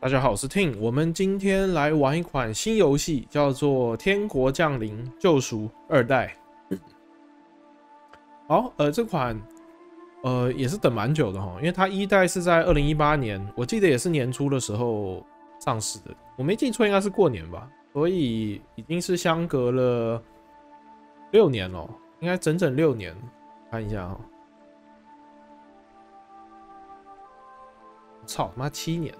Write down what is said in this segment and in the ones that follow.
大家好，我是 Tim。我们今天来玩一款新游戏，叫做《天国降临：救赎2代》。好，这款也是等蛮久的哈，因为它1代是在2018年，我记得也是年初的时候上市的，我没记错应该是过年吧，所以已经是相隔了6年了，应该整整6年。看一下哈，操妈7年。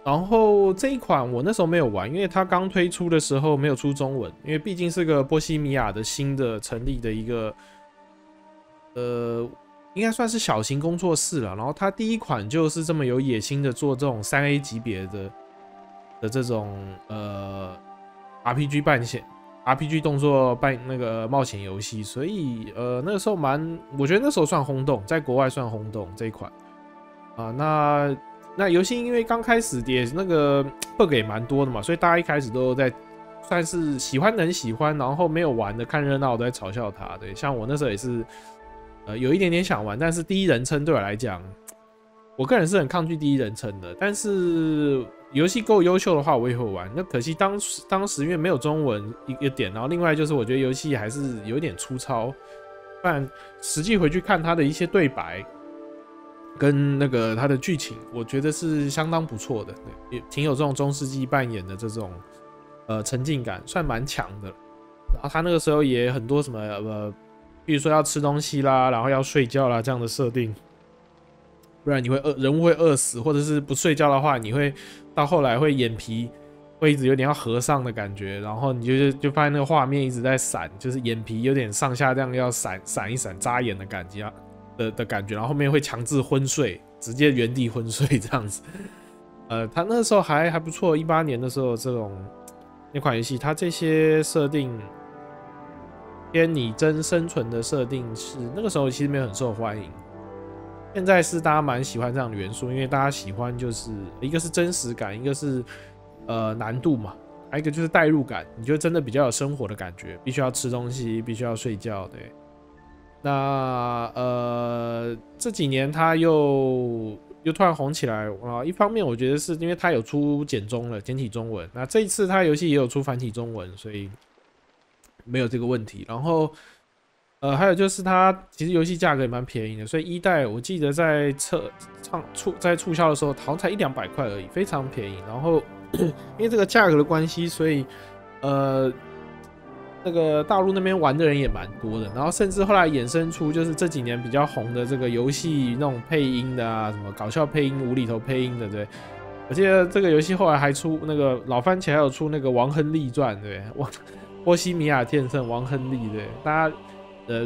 然后这一款我那时候没有玩，因为它刚推出的时候没有出中文，因为毕竟是个波西米亚的新的成立的一个，应该算是小型工作室了。然后它第一款就是这么有野心的做这种3A 级别的这种RPG 扮险、RPG 动作那个冒险游戏，所以那个时候我觉得那时候算轰动，在国外算轰动这一款啊。那游戏因为刚开始也那个 bug 也蛮多的嘛，所以大家一开始都在算是喜欢的人喜欢，然后没有玩的看热闹都在嘲笑他。对，像我那时候也是有一点点想玩，但是第一人称对我来讲，我个人是很抗拒第一人称的。但是游戏够优秀的话，我也会玩。那可惜当时因为没有中文一个点，然后另外就是我觉得游戏还是有点粗糙，不然实际回去看它的一些对白。跟那个它的剧情，我觉得是相当不错的，也挺有这种中世纪扮演的这种沉浸感，算蛮强的。然后他那个时候也很多什么比如说要吃东西啦，然后要睡觉啦这样的设定，不然你会人物会饿死，或者是不睡觉的话，你会到后来会眼皮会一直有点要合上的感觉，然后你就发现那个画面一直在闪，就是眼皮有点上下这样要闪一闪眨眼的感觉。的感觉，然后后面会强制昏睡，直接原地昏睡这样子。他那时候还不错，18年的时候那款游戏，它这些设定偏拟真生存的设定是那个时候其实没有很受欢迎。现在是大家蛮喜欢这样的元素，因为大家喜欢就是一个是真实感，一个是难度嘛，还有一个就是代入感，你就真的比较有生活的感觉，必须要吃东西，必须要睡觉，对。那这几年他又突然红起来啊！一方面我觉得是因为他有出简体中文，那这一次他游戏也有出繁体中文，所以没有这个问题。然后还有就是它其实游戏价格也蛮便宜的，所以1代我记得在促销的时候好像才100-200块而已，非常便宜。然后因为这个价格的关系，所以那个大陆那边玩的人也蛮多的，然后甚至后来衍生出就是这几年比较红的这个游戏那种配音的啊，什么搞笑配音、无厘头配音的，对。我记得这个游戏后来还出那个老番茄还有出那个王亨利传，对，波西米亚天圣王亨利，对。大家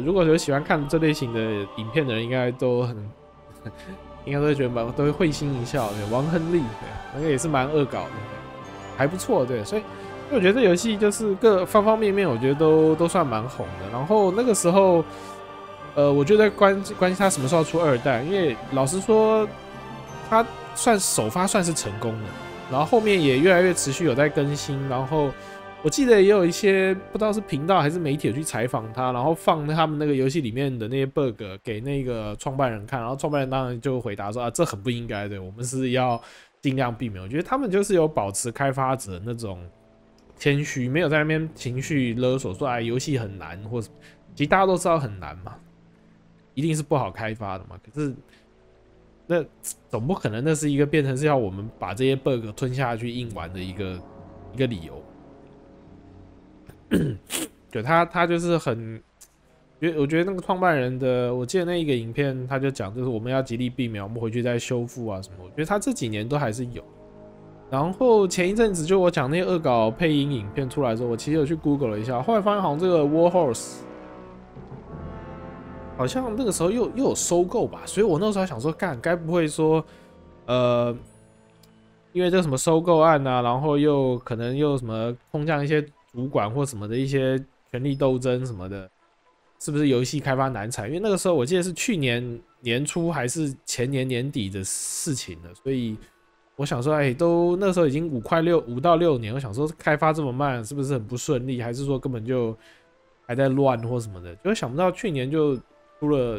如果有喜欢看这类型的影片的人，应该都会觉得都会会心一笑，对。王亨利，对，那个也是蛮恶搞的，还不错，对，所以。我觉得这游戏就是各方方面面，我觉得都算蛮红的。然后那个时候，我就在关心它什么时候出2代，因为老实说，它首发算是成功的，然后后面也越来越持续有在更新。然后我记得也有一些不知道是频道还是媒体去采访他，然后放他们那个游戏里面的那些 bug 给那个创办人看，然后创办人当然就回答说这很不应该的，我们是要尽量避免。我觉得他们就是有保持开发者那种。谦虚，没有在那边情绪勒索说游戏很难，或者其实大家都知道很难嘛，一定是不好开发的嘛。可是那总不可能那是一个变成是要我们把这些 bug 吞下去硬玩的一个理由。对，他就是我觉得那个创办人的，我记得那一个影片他就讲，就是我们要极力避免我们回去再修复啊什么。我觉得他这几年都还是有。然后前一阵子就我讲那些恶搞配音影片出来的时候，我其实有去 Google 了一下，后来发现好像这个 Warhorse 好像那个时候又有收购吧，所以我那时候还想说，该不会说因为这个什么收购案啊，然后又可能又什么空降一些主管或什么的一些权力斗争什么的，是不是游戏开发难产？因为那个时候我记得是去年年初还是前年年底的事情了，所以。我想说，都那时候已经5到6年，我想说开发这么慢，是不是很不顺利？还是说根本就还在乱或什么的？就想不到去年就出了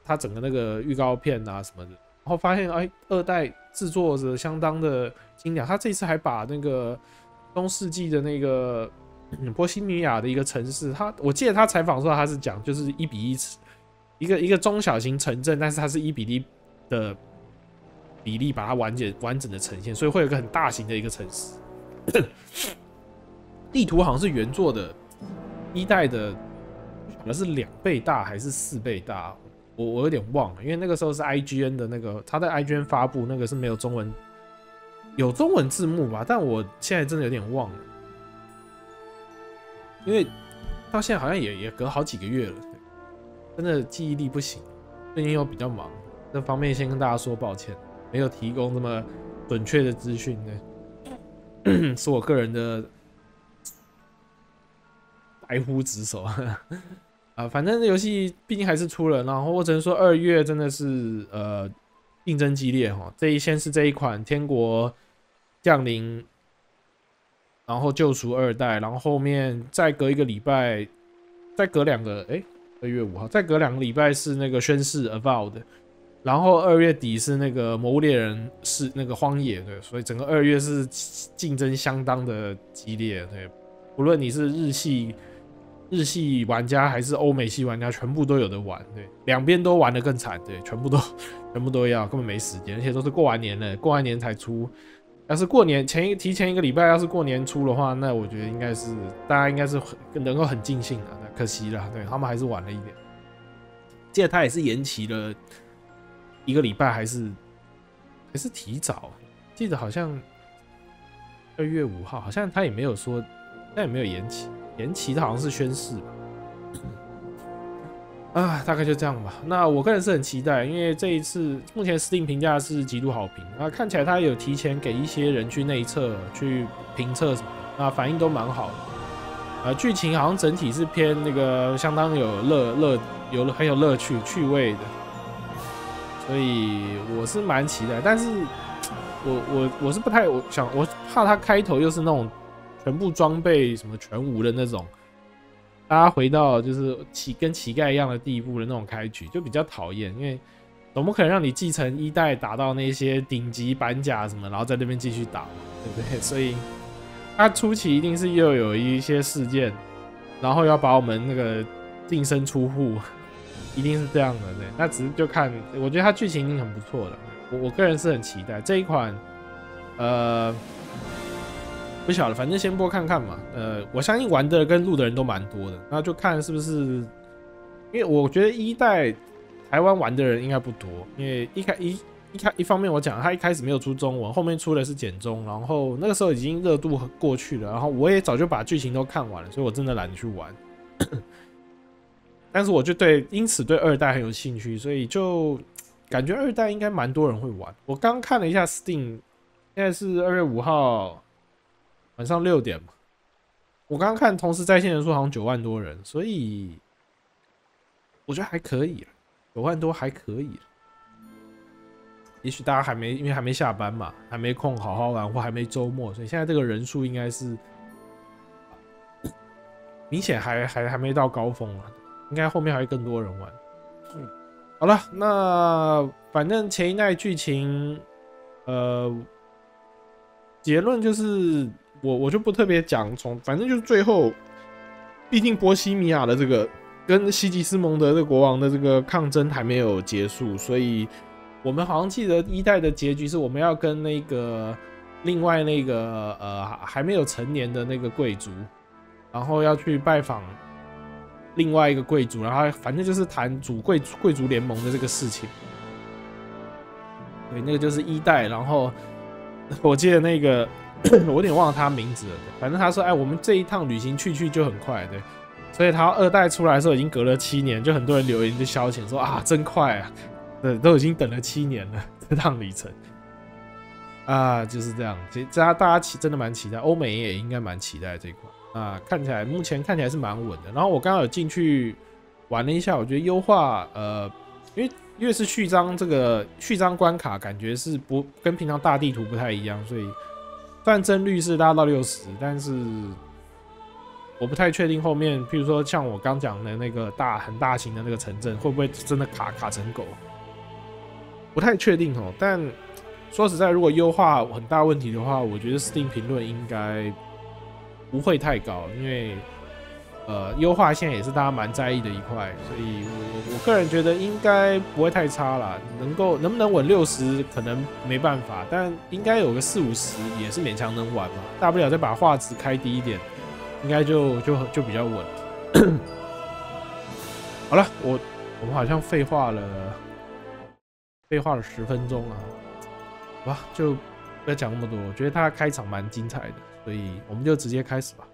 它整个那个预告片啊什么的，然后发现哎，二代制作者相当的精良，他这次还把那个中世纪的那个波西米亚的一个城市，我记得他采访的时候他是讲就是1:1，一个中小型城镇，但是它是1:1的比例把它完整的呈现，所以会有一个很大型的一个城市。地图好像是原作的一代的，不晓得是2倍大还是4倍大，我有点忘了，因为那个时候是 IGN 的那个，他在 IGN 发布那个是没有中文，有中文字幕吧，但我现在真的有点忘了，因为到现在好像也隔好几个月了，真的记忆力不行，最近又比较忙，这方面先跟大家说抱歉，没有提供这么准确的资讯呢，是我个人的白呼职守反正游戏毕竟还是出了，然后我只能说2月真的是竞争激烈哈。先是这一款《天国降临》，然后救赎2代，然后后面再隔1个礼拜，再隔2个2月5号，再隔2个礼拜是那个宣誓 Avowed， 然后2月底是那个魔物猎人是那个荒野，对，所以整个2月是竞争相当的激烈，对，不论你是日系玩家还是欧美系玩家，全部都有的玩，对，两边都玩得更惨，对，全部都要，根本没时间，而且都是过完年了，过完年才出。要是过年提前1个礼拜，要是过年出的话，那我觉得应该是大家应该是能够很尽兴的，可惜了，对他们还是晚了一点。记得他也是延期了1个礼拜，还是提早，记得好像2月5号，好像他也没有说，但也没有延期。延期的好像是宣誓吧，大概就这样吧。那我个人是很期待，因为这一次目前 Steam 评价是极度好评，那看起来他有提前给一些人去内测、去评测什么的，那反应都蛮好的。剧情好像整体是偏那个相当有很有乐趣、趣味的，所以我是蛮期待。但是我是不太我怕他开头又是那种。全部装备什么全无的那种，大家回到就是跟乞丐一样的地步的那种开局，就比较讨厌。因为总不可能让你继承1代打到那些顶级板甲什么，然后在那边继续打，对不对？所以它初期一定是又有一些事件，然后要把我们那个净身出户，一定是这样的。对，那只是就看，我觉得它剧情一定很不错的，我个人是很期待这一款，不晓得，反正先播看看嘛。我相信玩的跟录的人都蛮多的，那就看是不是，因为我觉得1代台湾玩的人应该不多，因为一方面我讲他一开始没有出中文，后面出的是简中，然后那个时候已经热度过去了，然后我也早就把剧情都看完了，所以我真的懒得去玩。但是我就因此对2代很有兴趣，所以就感觉2代应该蛮多人会玩。我刚看了一下 Steam， 现在是2月5号。晚上6点嘛，我刚刚看同时在线人数好像9万多人，所以我觉得还可以，9万多还可以。也许大家因为还没下班嘛，还没空好好玩，或还没周末，所以现在这个人数应该是明显还没到高峰啊，应该后面还会更多人玩。好了，那反正前一代剧情，结论就是。我就不特别讲，反正就是最后，毕竟波西米亚的这个跟西吉斯蒙德的国王的这个抗争还没有结束，所以我们好像记得1代的结局是我们要跟那个另外那个还没有成年的那个贵族，然后要去拜访另外一个贵族，然后反正就是谈贵族联盟的这个事情。对，那个就是1代，然后我记得那个。我有点忘了他名字了，反正他说：“哎，我们这一趟旅行去就很快，对。”所以他2代出来的时候已经隔了7年，就很多人留言就消遣说：“啊，真快啊！对，都已经等了7年了，这趟旅程啊，就是这样。其实大家真的蛮期待，欧美也应该蛮期待这一款啊。目前看起来是蛮稳的。然后我刚刚有进去玩了一下，我觉得优化因为越是序章这个序章关卡，感觉是跟平常大地图不太一样，所以。虽然帧率是拉到60，但是我不太确定后面，譬如说像我刚讲的那个很大型的那个城镇，会不会真的卡成狗？不太确定哦。但说实在，如果优化很大问题的话，我觉得 Steam 评论应该不会太高，因为优化现在也是大家蛮在意的一块，所以我个人觉得应该不会太差啦。能不能稳60可能没办法，但应该有个40-50也是勉强能玩嘛。大不了再把画质开低一点，应该就比较稳。好了，我们好像废话了10分钟啊，好吧，就不要讲那么多。我觉得他开场蛮精彩的，所以我们就直接开始吧。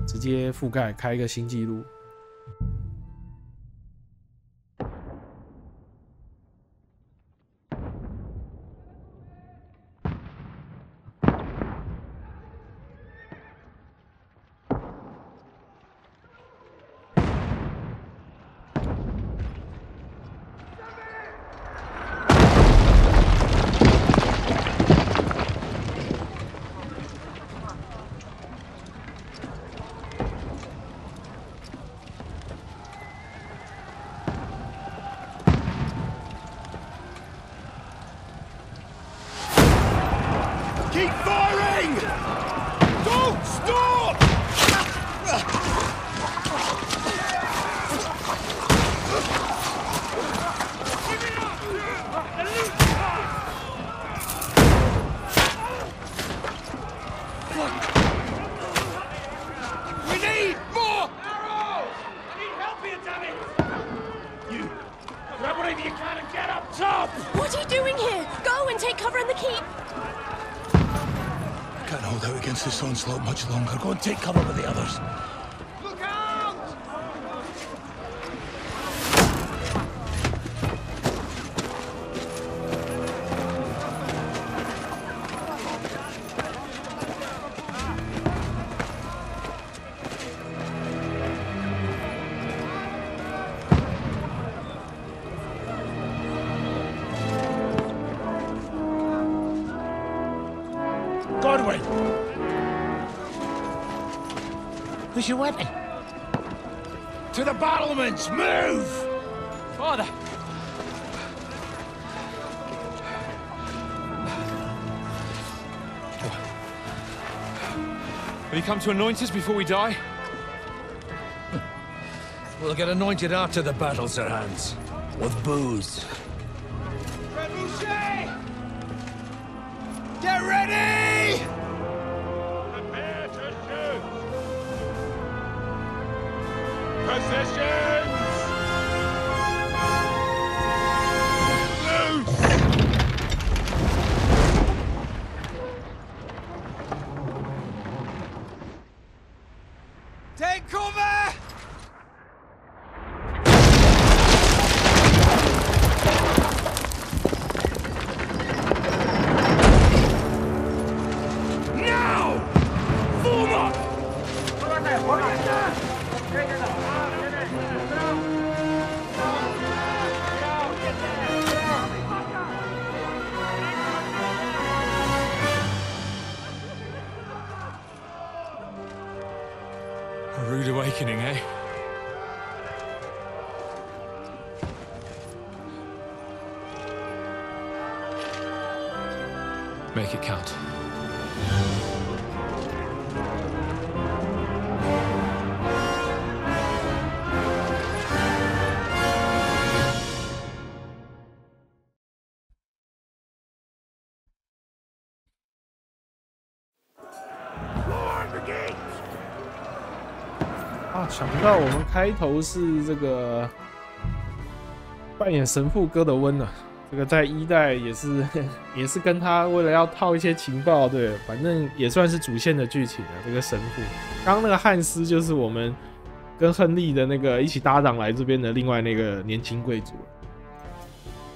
直接覆盖开一个新纪录。Onslaught much longer. Go and take cover with the others. Look out! Godwin! Where's your weapon? To the battlements! Move! Father! Will you come to anoint us before we die? We'll get anointed after the battles are hands. With booze. Get ready! Prepare to shoot! Positions! Loose! Take cover! Now! Form up! A rude awakening, eh? Make it count. Lord the gate! 啊，想不到我们开头是这个扮演神父哥德温啊，这个在1代也是跟他为了要套一些情报，对，反正也算是主线的剧情啊。这个神父，刚刚那个汉斯就是我们跟亨利的那个一起搭档来这边的另外那个年轻贵族。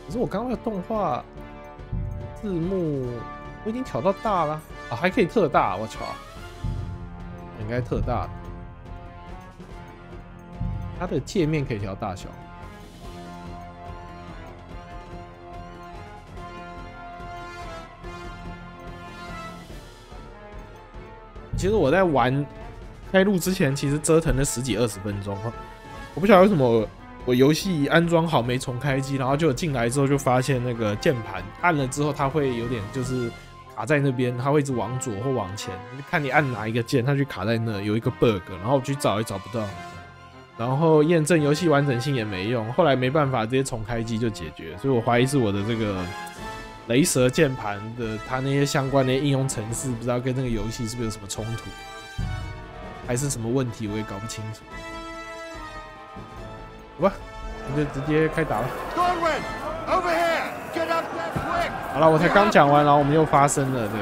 可是我刚刚的动画字幕我已经调到大了啊，还可以特大，我操，应该特大的。它的界面可以调大小。其实我在玩开录之前，其实折腾了10几20分钟，我不晓得为什么我游戏安装好没重开机，然后就进来之后就发现那个键盘按了之后，它会有点就是卡在那边，它会一直往左或往前，看你按哪一个键，它就卡在那，有一个 bug， 然后我去找也找不到，然后验证游戏完整性也没用，后来没办法直接重开机就解决，所以我怀疑是我的这个雷蛇键盘的它那些相关的应用程式，不知道跟那个游戏是不是有什么冲突，还是什么问题，我也搞不清楚。好吧，那就直接开打了。好了，我才刚讲完，然后我们又发生了，对。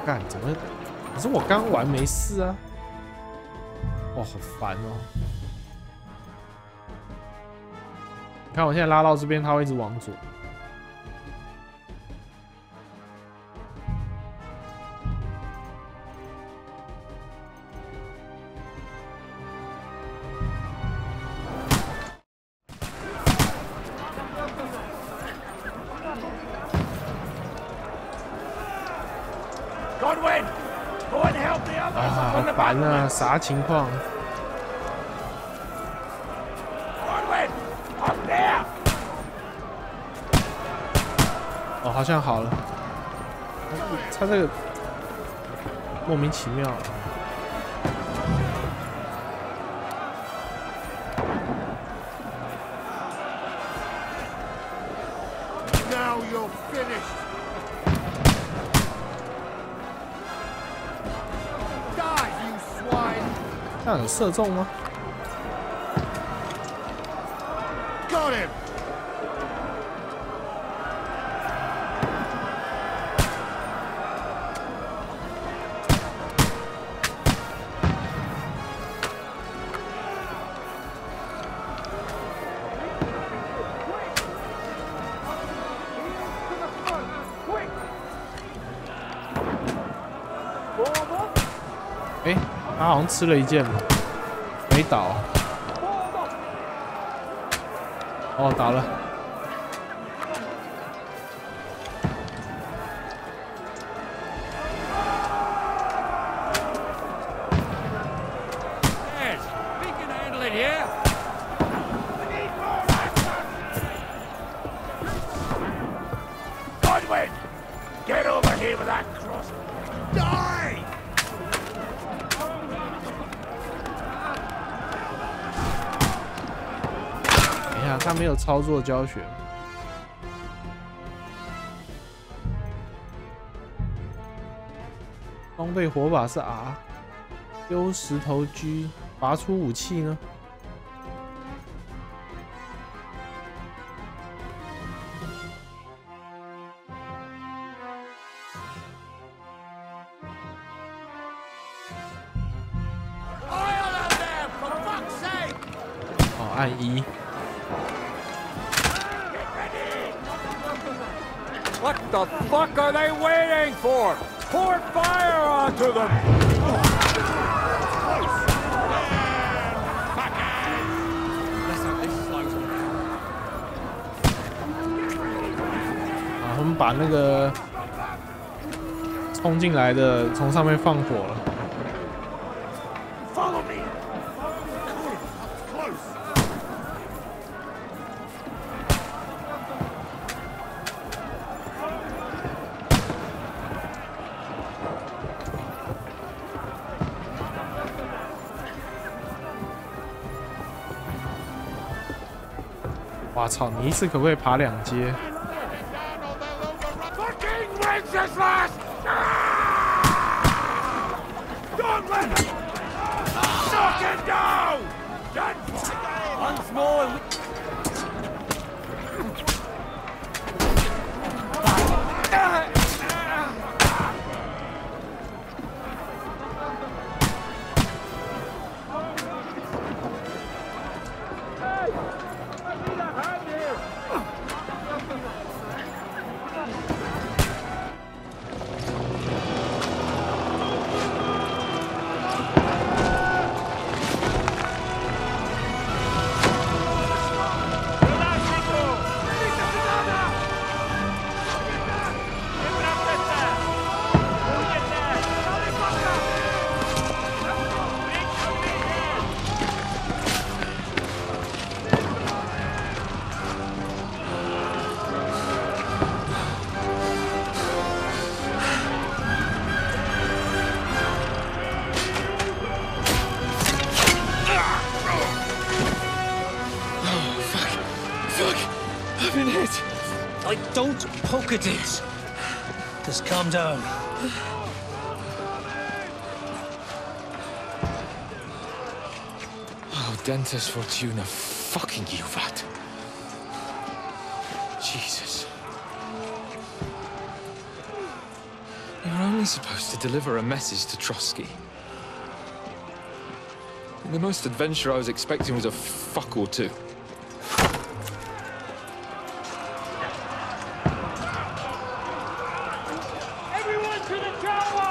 干，怎么？可是我刚玩没事啊。哦，好烦哦。你看我现在拉到这边，它会一直往左。啊，好烦啊！啥情况？哦，好像好了。他这个莫名其妙。Now you're finished. 这样有射中吗 Got him. Quick. 哎，他好像吃了一箭，没倒。哦，倒了。Godwin, get over here with that cross. Die! 他没有操作教学。装备火把是 R， 丢石头 G， 拔出武器呢？哦，按1。What the fuck are they waiting for? Pour fire onto them! 啊，他们把那个冲进来的从上面放火了。Follow me! Close! 哇操！你一次可不可以爬2阶？ Fucking Wenceslas! Don't let him! Knock him down! Once more. it! Don't poke at it. Just calm down. Oh, Dentes Fortuna, fucking you, Vat. Jesus. You were only supposed to deliver a message to Trotsky. The most adventure I was expecting was a fuck or two. Everyone to the tower!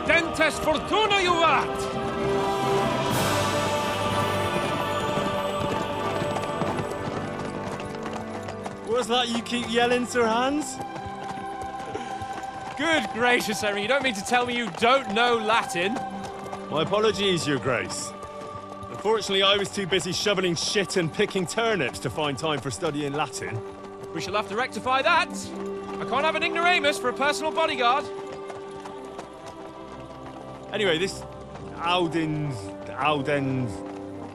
Dentes Fortuna, you vat! What's that you keep yelling, Sir Hans? Good gracious, Henry, you don't mean to tell me you don't know Latin? My apologies, Your Grace. Unfortunately, I was too busy shoveling shit and picking turnips to find time for studying Latin. We shall have to rectify that. I can't have an ignoramus for a personal bodyguard. Anyway, this Audens,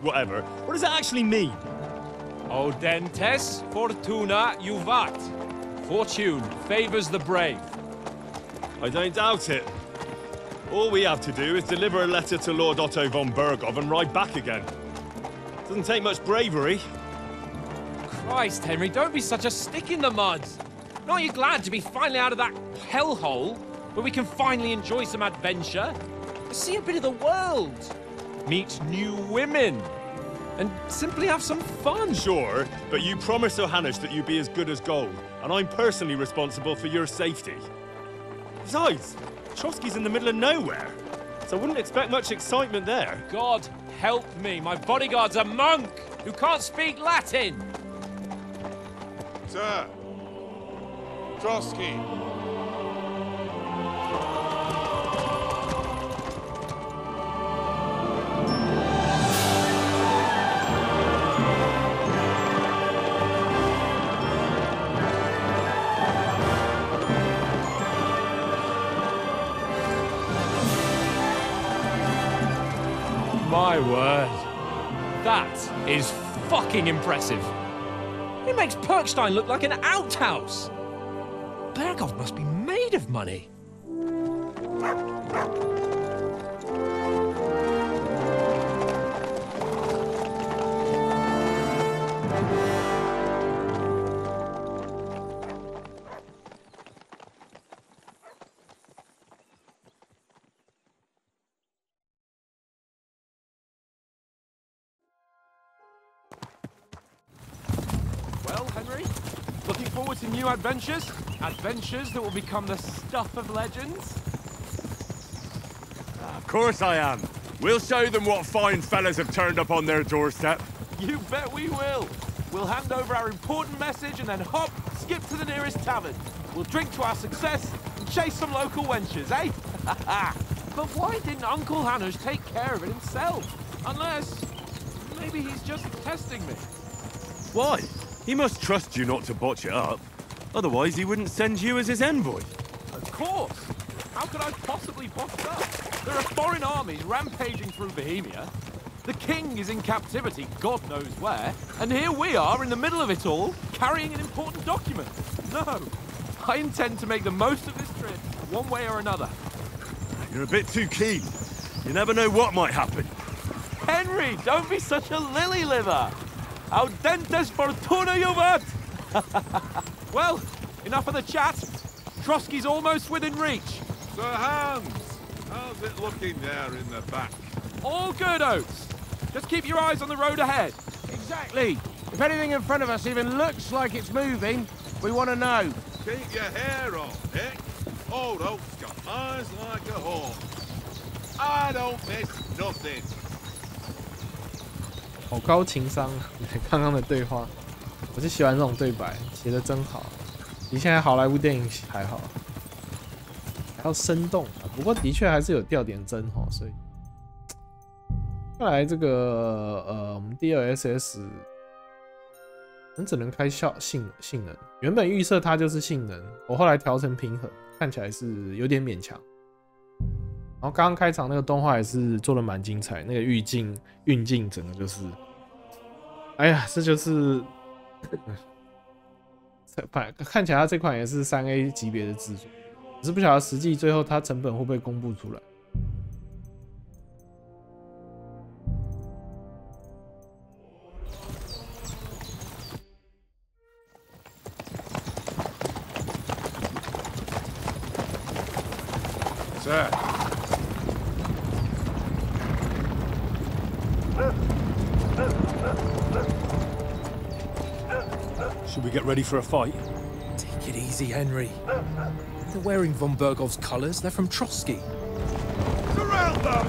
whatever. What does that actually mean? O Dentes Fortuna Juvat. Fortune favors the brave. I don't doubt it. All we have to do is deliver a letter to Lord Otto von Bergov and ride back again. Doesn't take much bravery. Christ, Henry, don't be such a stick in the mud. Aren't you glad to be finally out of that hellhole where we can finally enjoy some adventure? See a bit of the world, meet new women, and simply have some fun. Sure, but you promised Johannes that you'd be as good as gold, and I'm personally responsible for your safety. Besides, Trotsky's in the middle of nowhere, so I wouldn't expect much excitement there. God help me, my bodyguard's a monk who can't speak Latin. Sir, Trotsky. My word. That is fucking impressive. It makes Perkstein look like an outhouse. Bergov must be made of money. Well, Henry, looking forward to new adventures? Adventures that will become the stuff of legends? Of course I am. We'll show them what fine fellas have turned up on their doorstep. You bet we will. We'll hand over our important message and then hop, skip to the nearest tavern. We'll drink to our success and chase some local wenches, eh? But why didn't Uncle Hannes take care of it himself? Unless, maybe he's just testing me. Why? He must trust you not to botch it up. Otherwise, he wouldn't send you as his envoy. Of course. How could I possibly botch it up? There are foreign armies rampaging through Bohemia. The king is in captivity, God knows where, and here we are in the middle of it all, carrying an important document. No, I intend to make the most of this trip, one way or another. You're a bit too keen. You never know what might happen. Henry, don't be such a lily liver. Audentes fortuna juvat. Well, enough of the chat. Trotsky's almost within reach. Sir Hans, how's it looking there in the back? All good, Oates. Just keep your eyes on the road ahead. Exactly. If anything in front of us even looks like it's moving, we want to know. Keep your hair on, Dick. Old Oak's got eyes like a hawk. I don't miss nothing. 好高情商，刚刚的对话，我就喜欢这种对白，写的真好，比现在好莱坞电影还好，还要生动啊。不过的确还是有掉点帧哈，所以看来这个我们 DLSS 只能开性能，原本预设它就是性能，我后来调成平衡，看起来是有点勉强。然后刚刚开场那个动画也是做的蛮精彩，那个运镜整个就是，哎呀，这就是看起来它这款也是3A 级别的制作，只是不晓得实际最后它成本会不会公布出来。Sir. Should we get ready for a fight? Take it easy, Henry. They're wearing von Bergov's colors. They're from Trotsky. Surround them!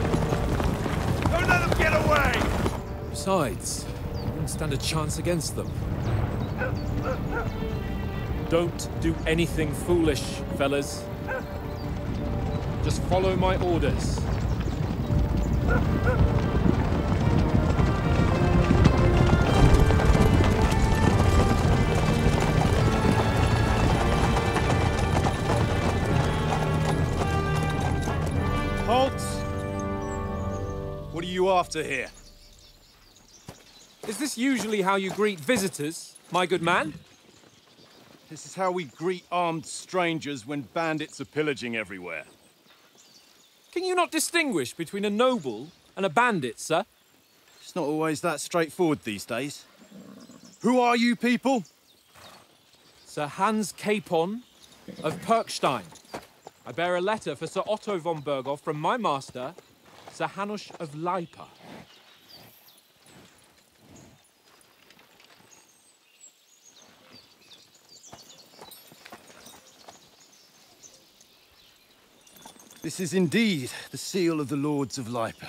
Don't let them get away! Besides, you wouldn't stand a chance against them. Don't do anything foolish, fellas. Just follow my orders. Halt! What are you after here? Is this usually how you greet visitors, my good man? This is how we greet armed strangers when bandits are pillaging everywhere. Can you not distinguish between a noble and a bandit, sir? It's not always that straightforward these days. Who are you people? Sir Hans Capon of Perkstein. I bear a letter for Sir Otto von Berghoff from my master, Sir Hanush of Lipa. This is indeed the seal of the Lords of Lipa.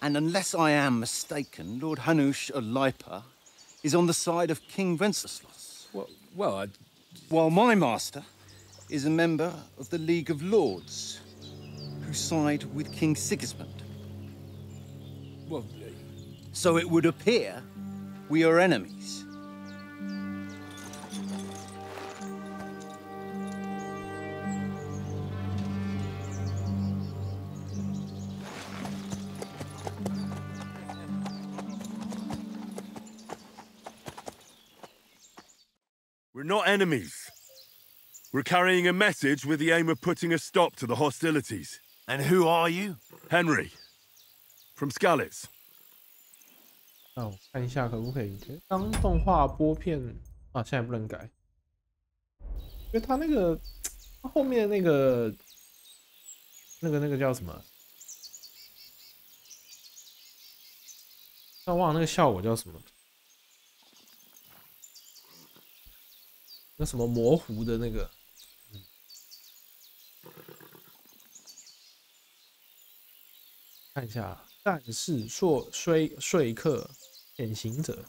And unless I am mistaken, Lord Hanush of Lipa is on the side of King Wenceslas. Well, While my master is a member of the League of Lords, who side with King Sigismund. well, So it would appear we are enemies. We're not enemies. We're carrying a message with the aim of putting a stop to the hostilities. And who are you? Henry, from Skalitz. 那我看一下可不可以当动画播片啊？现在不能改，因为它那个它后面那个叫什么？我忘了那个效果叫什么？那什么模糊的那个，看一下，但是说说客潜行者，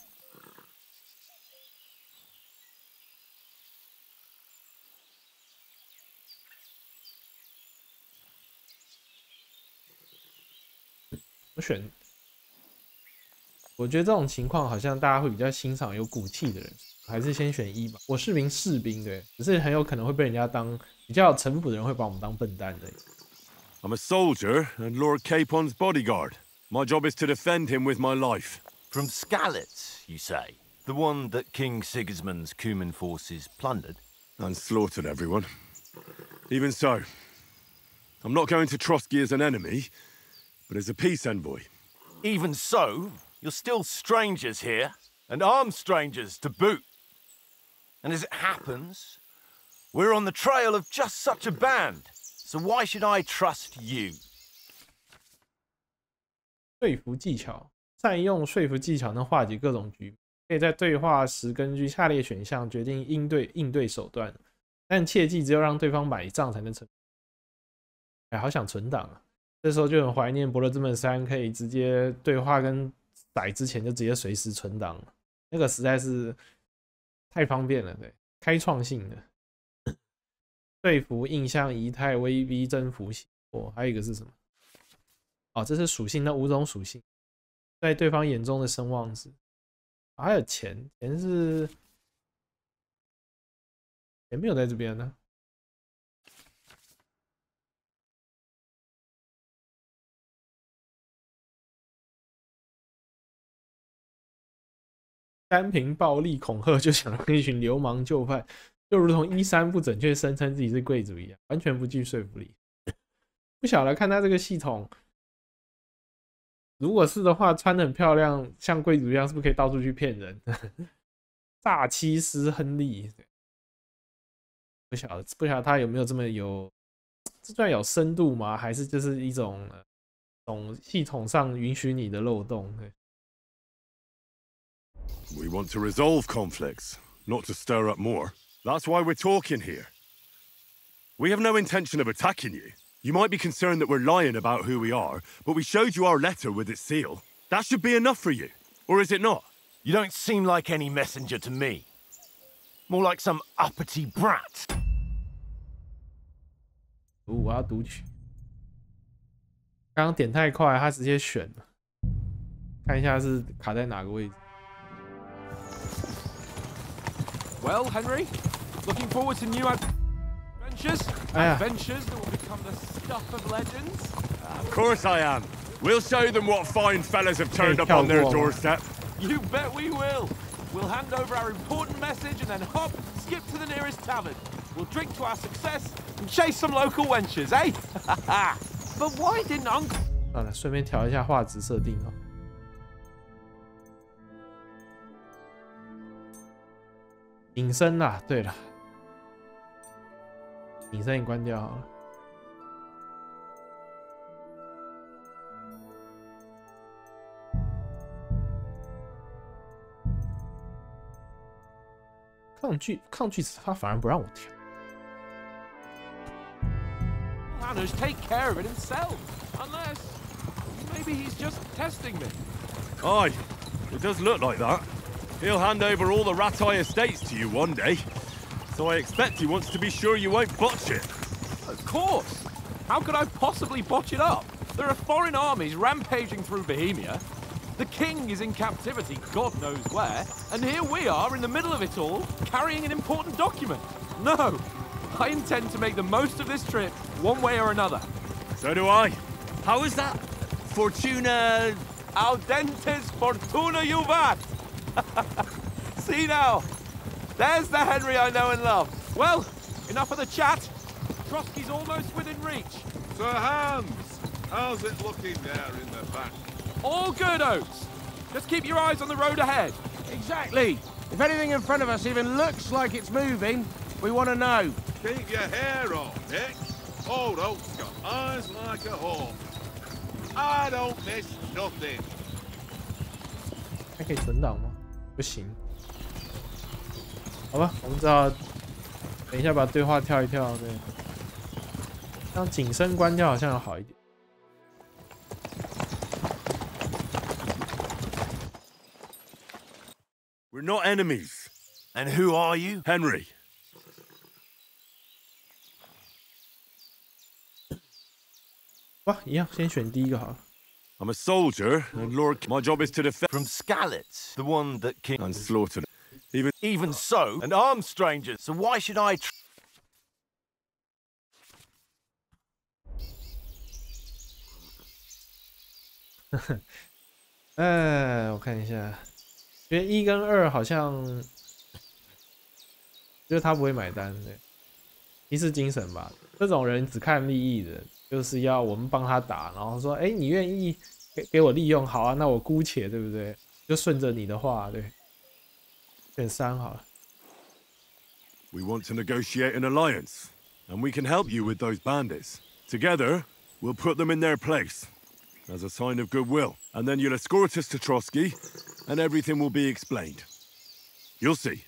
我选。我觉得这种情况好像大家会比较欣赏有骨气的人，还是先选1吧。我是名士兵，对，只是很有可能会被人家当比较有城府的人会把我们当笨蛋的。I'm a soldier and Lord Capon's bodyguard. My job is to defend him with my life. From Skalitz, you say? The one that King Sigismund's Cuman forces plundered? And slaughtered everyone. Even so, I'm not going to Trotsky as an enemy, but as a peace envoy. Even so, you're still strangers here, and armed strangers to boot. And as it happens, we're on the trail of just such a band, so why should I trust you? 说服技巧，善用说服技巧能化解各种局面。可以在对话时根据下列选项决定应对手段，但切记只有让对方买账才能成。哎，好想存档啊！这时候就很怀念《伯乐之门3》，可以直接对话跟逮之前就直接随时存档，那个实在是太方便了，对，开创性的。说服、印象、仪态、威逼、征服、胁迫，还有一个是什么？哦，这是属性，那5种属性，在对方眼中的声望值。还有钱，钱是钱没有在这边呢。单凭暴力恐吓就想让一群流氓就范，就如同E3不准确声称自己是贵族一样，完全不具说服力。不晓得看他这个系统。如果是的话，穿得很漂亮，像贵族一样，是不是可以到处去骗人？诈欺师亨利，不晓得他有没有这么有，这算有深度吗？还是就是一种系统上允许你的漏洞We want to resolve conflicts, not to stir up more. That's why we're talking here. We have no intention of attacking you. You might be concerned that we're lying about who we are, but we showed you our letter with its seal. That should be enough for you. Or is it not? You don't seem like any messenger to me. More like some uppity brat. 我要读取。刚刚点太快，他直接选了。看一下是卡在哪个位置。Well, Henry, looking forward to new adventures? Adventures that will become the stuff of legends? Of course I am. We'll show them what fine fellas have turned up on their doorstep. You bet we will. We'll hand over our important message and then hop, skip to the nearest tavern. We'll drink to our success and chase some local wenches, eh? But why didn't Uncle... 算了，顺便调一下画质设定哦。隐身啦，对了，隐身也关掉好了。抗拒他反而不让我调。Hanush take care of it himself, unless maybe he's just testing me. Aye, it does look like that. He'll hand over all the Ratai estates to you one day, so I expect he wants to be sure you won't botch it. Of course. How could I possibly botch it up? There are foreign armies rampaging through Bohemia. The king is in captivity, God knows where, and here we are in the middle of it all, carrying an important document. No, I intend to make the most of this trip, one way or another. So do I. How is that? Fortuna... Audentes fortuna juvat! See now, there's the Henry I know and love. Well, enough of the chat. Trotsky's almost within reach. Sir Hans, how's it looking there in the back? All good, Oates. Just keep your eyes on the road ahead. Exactly. If anything in front of us even looks like it's moving, we want to know. Keep your hair on, Nick. Old Oak's got eyes like a hawk. I don't miss nothing. 还可以存档吗？不行。好吧，我们只好等一下把对话跳一跳，对。让景深关掉好像要好一点。We're not enemies. And who are you? Henry. 哇，一样，先选第一个好了。I'm a soldier, and Lord, my job is to defend... From Skalitz, the one that King... And slaughtered. Even so, and armed strangers, so why should I... 我看一下，觉得1跟2好像，觉得他不会买单，对，骑士精神吧。这种人只看利益的，就是要我们帮他打，然后说，你愿意给我利用，好啊，那我姑且，对不对？就顺着你的话，对，选3好了。We want to negotiate an alliance, and we can help you with those bandits. Together, we'll put them in their place, as a sign of goodwill. And then you'll escort us to Trotsky, and everything will be explained. You'll see.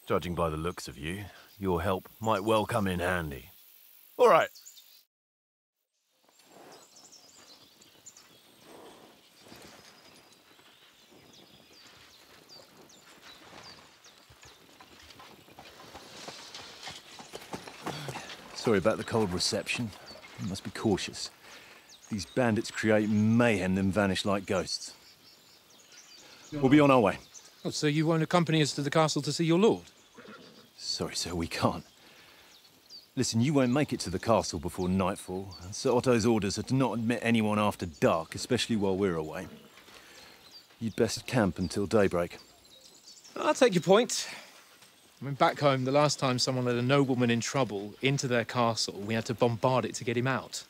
Judging by the looks of you, your help might well come in handy. All right. Sorry about the cold reception. You must be cautious. These bandits create mayhem, then vanish like ghosts. We'll be on our way. Oh, so you won't accompany us to the castle to see your lord? Sorry, sir, we can't. Listen, you won't make it to the castle before nightfall, and Sir Otto's orders are to not admit anyone after dark, especially while we're away. You'd best camp until daybreak. I'll take your point. I mean, back home, the last time someone let a nobleman in trouble into their castle, we had to bombard it to get him out.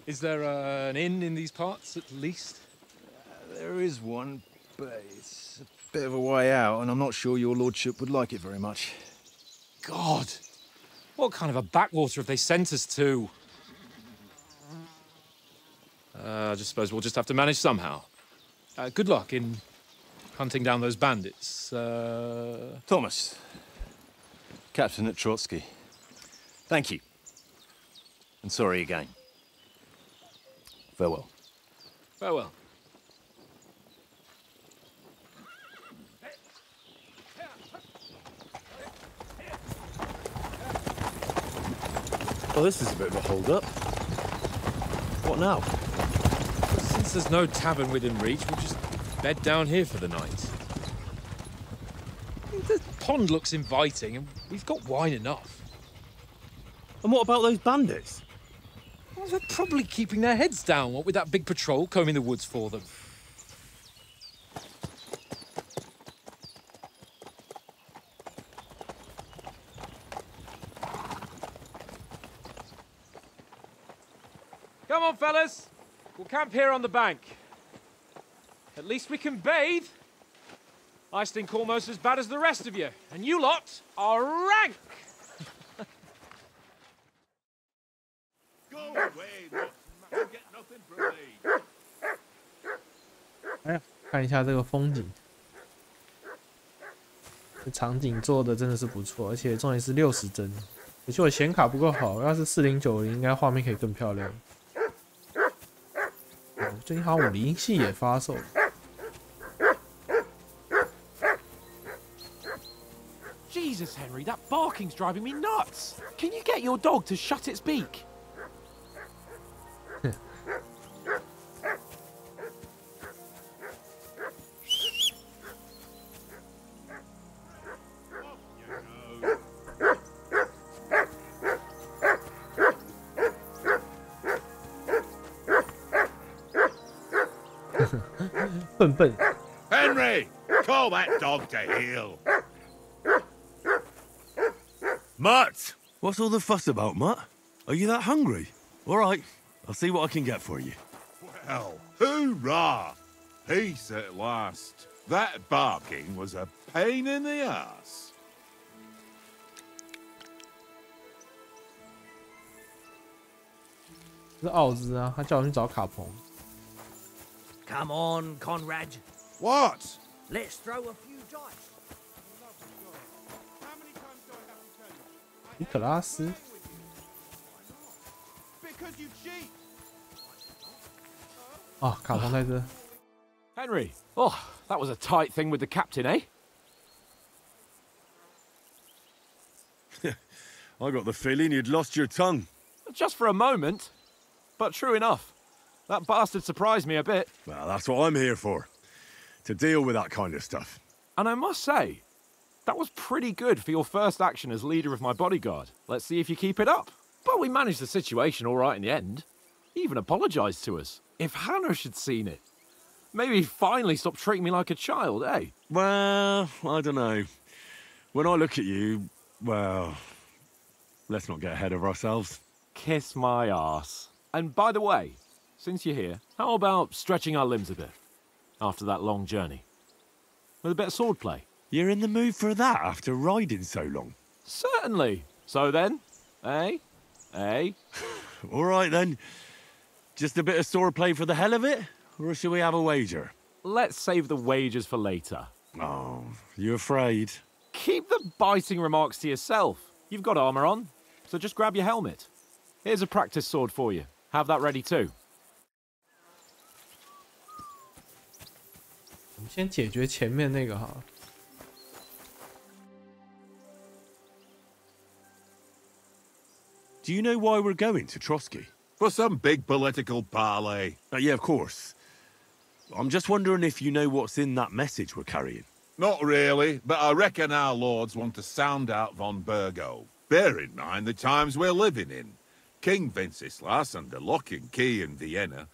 Is there an inn in these parts, at least? There is one, but it's a bit of a way out, and I'm not sure your lordship would like it very much. God! What kind of a backwater have they sent us to? I just suppose we'll just have to manage somehow. Good luck in hunting down those bandits. Thomas, captain at Trotsky. Thank you. And sorry again. Farewell. Farewell. Well, this is a bit of a hold-up. What now? Since there's no tavern within reach, we'll just bed down here for the night. The pond looks inviting, and we've got wine enough. And what about those bandits? Well, they're probably keeping their heads down, what with that big patrol combing the woods for them. Come on, fellas. We'll camp here on the bank. At least we can bathe. I stink almost as bad as the rest of you, and you lot are rank! Go away, look. You'll get nothing from me. 看一下这个风景，这场景做的真的是不错，而且重点是60帧。可惜我显卡不够好，要是4090，应该画面可以更漂亮。最近好像50系也发售了。Jesus, Henry, that barking's driving me nuts. Can you get your dog to shut its beak? Henry, call that dog to heel. Mutt! What's all the fuss about, Mutt? Are you that hungry? All right, I'll see what I can get for you. Well, hoorah! Peace at last. That barking was a pain in the ass. 是奥兹啊，他叫我去找卡彭。Come on, Conrad. What? Let's throw a few dice. 尼可拉斯。啊，卡彭在这。Henry, oh, that was a tight thing with the captain, eh? I got the feeling you'd lost your tongue. Just for a moment. But true enough. That bastard surprised me a bit. Well, that's what I'm here for. To deal with that kind of stuff. And I must say, that was pretty good for your first action as leader of my bodyguard. Let's see if you keep it up. But we managed the situation all right in the end. He even apologized to us. If Hanush had seen it, maybe he'd finally stop treating me like a child, eh? Well, I don't know. When I look at you, well, let's not get ahead of ourselves. Kiss my arse. And by the way, since you're here, how about stretching our limbs a bit after that long journey? With a bit of swordplay. You're in the mood for that after riding so long? Certainly. So then, eh? Eh? All right then. Just a bit of swordplay for the hell of it? Or shall we have a wager? Let's save the wagers for later. Oh, you afraid? Keep the biting remarks to yourself. You've got armor on, so just grab your helmet. Here's a practice sword for you. Have that ready too. 我们先解决前面那个好了。Do you know why we're going to Trotsky? For some big political parley. Yeah, of course. I'm just wondering if you know what's in that message we're carrying. Not really, but I reckon our lords want to sound out von Burgo. Bear in mind the times we're living in. King Wenceslas under lock and key in Vienna,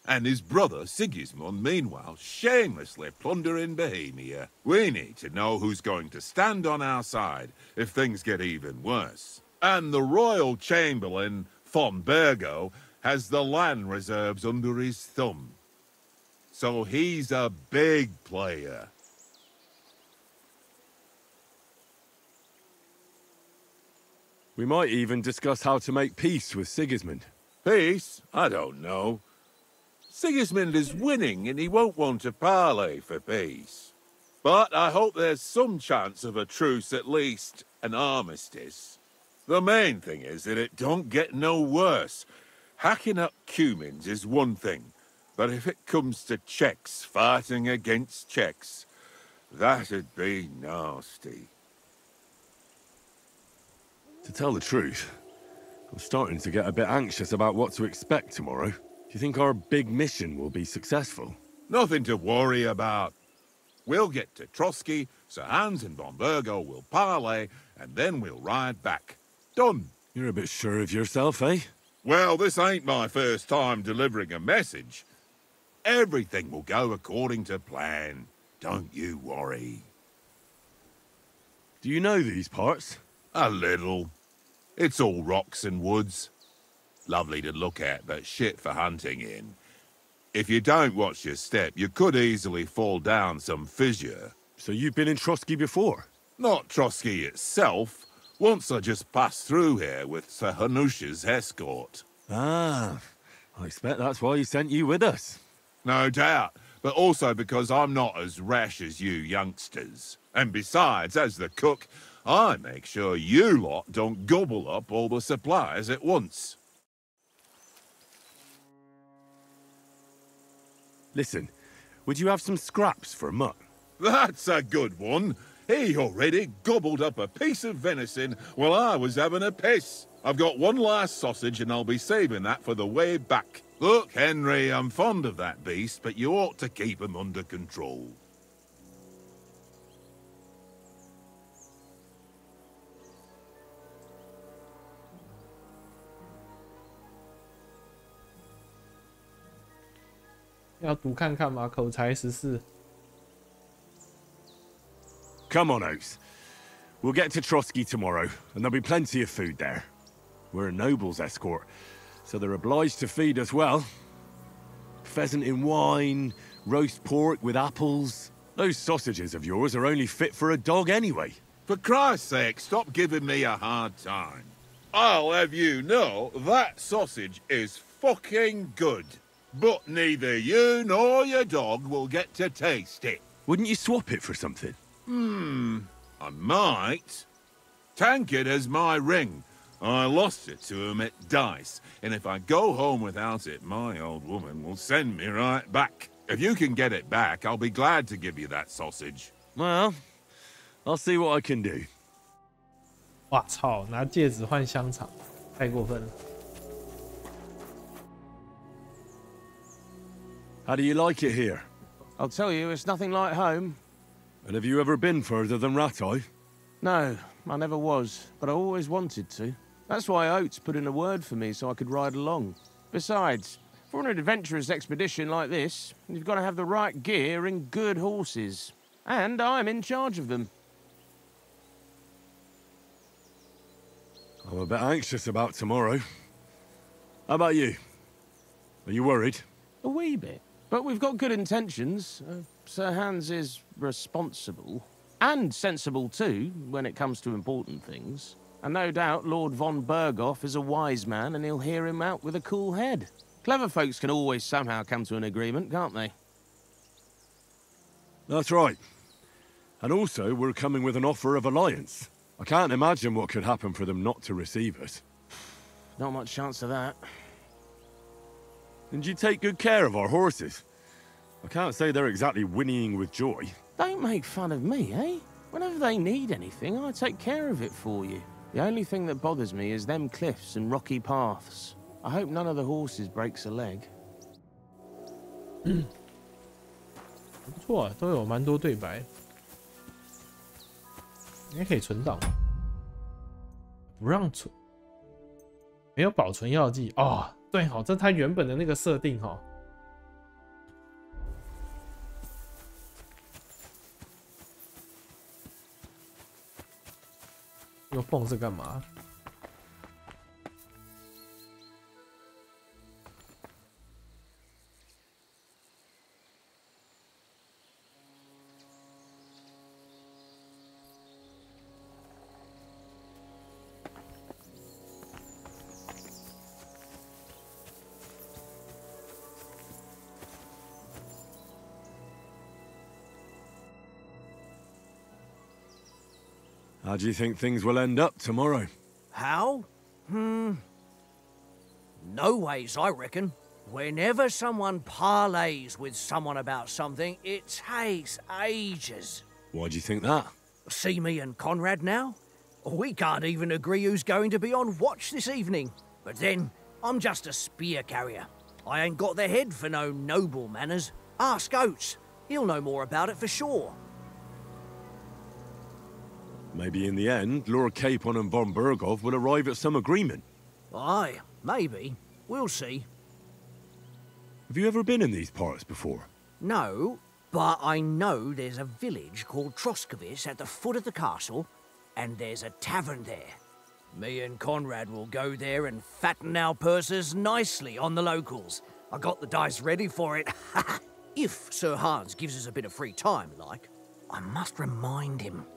and his brother Sigismund, meanwhile, shamelessly plundering Bohemia. We need to know who's going to stand on our side if things get even worse. And the royal chamberlain, von Burgo, has the land reserves under his thumb. So he's a big player. We might even discuss how to make peace with Sigismund. Peace? I don't know. Sigismund is winning and he won't want to parley for peace. But I hope there's some chance of a truce, at least an armistice. The main thing is that it don't get no worse. Hacking up Cumans is one thing, but if it comes to Czechs fighting against Czechs, that'd be nasty. To tell the truth, I'm starting to get a bit anxious about what to expect tomorrow. Do you think our big mission will be successful? Nothing to worry about. We'll get to Trotsky, Sir Hans and von Burgo will parley, and then we'll ride back. Done. You're a bit sure of yourself, eh? Well, this ain't my first time delivering a message. Everything will go according to plan. Don't you worry. Do you know these parts? A little. It's all rocks and woods. Lovely to look at, but shit for hunting in. If you don't watch your step, you could easily fall down some fissure. So you've been in Trotsky before? Not Trotsky itself. Once I just passed through here with Sir Hanush's escort. Ah, I expect that's why he sent you with us. No doubt, but also because I'm not as rash as you youngsters. And besides, as the cook, I make sure you lot don't gobble up all the supplies at once. Listen, would you have some scraps for Mutt? That's a good one. He already gobbled up a piece of venison while I was having a piss. I've got one last sausage and I'll be saving that for the way back. Look, Henry, I'm fond of that beast, but you ought to keep him under control.要赌看看吗？口才14。Come on, Oaks. We'll get to Trotsky tomorrow, and there'll be plenty of food there. We're a noble's escort, so they're obliged to feed us well. Pheasant in wine, roast pork with apples. Those sausages of yours are only fit for a dog anyway. For Christ's sake, stop giving me a hard time. I'll have you know that sausage is fucking good. But neither you nor your dog will get to taste it. Wouldn't you swap it for something? I might. Tankard has my ring. I lost it to him at dice, and if I go home without it, my old woman will send me right back. If you can get it back, I'll be glad to give you that sausage. Well, I'll see what I can do. 哇操！拿戒指换香肠，太过分了。How do you like it here? I'll tell you, it's nothing like home. And have you ever been further than Rattay? No, I never was, but I always wanted to. That's why Oates put in a word for me so I could ride along. Besides, for an adventurous expedition like this, you've got to have the right gear and good horses. And I'm in charge of them. I'm a bit anxious about tomorrow. How about you? Are you worried? A wee bit. But we've got good intentions. Sir Hans is responsible. And sensible too, when it comes to important things. And no doubt Lord von Berghoff is a wise man and he'll hear him out with a cool head. Clever folks can always somehow come to an agreement, can't they? That's right. And also, we're coming with an offer of alliance. I can't imagine what could happen for them not to receive us. Not much chance of that. And you take good care of our horses. I can't say they're exactly whinnying with joy. Don't make fun of me, eh? Whenever they need anything, I take care of it for you. The only thing that bothers me is them cliffs and rocky paths. I hope none of the horses breaks a leg. 不错啊，都有蛮多对白，应该可以存档。不让存，没有保存药剂哦。对好，这是它原本的那个设定哈。这个缝是干嘛？ How do you think things will end up tomorrow? How? No ways, I reckon. Whenever someone parleys with someone about something, it takes ages. Why do you think that? See me and Conrad now? We can't even agree who's going to be on watch this evening. But then, I'm just a spear carrier. I ain't got the head for no noble manners. Ask Oates. He'll know more about it for sure. Maybe in the end, Lord Capon and von Berghoff will arrive at some agreement. Aye, maybe. We'll see. Have you ever been in these parts before? No, but I know there's a village called Troskovic at the foot of the castle, and there's a tavern there. Me and Conrad will go there and fatten our purses nicely on the locals. I got the dice ready for it. If Sir Hans gives us a bit of free time, like, I must remind him.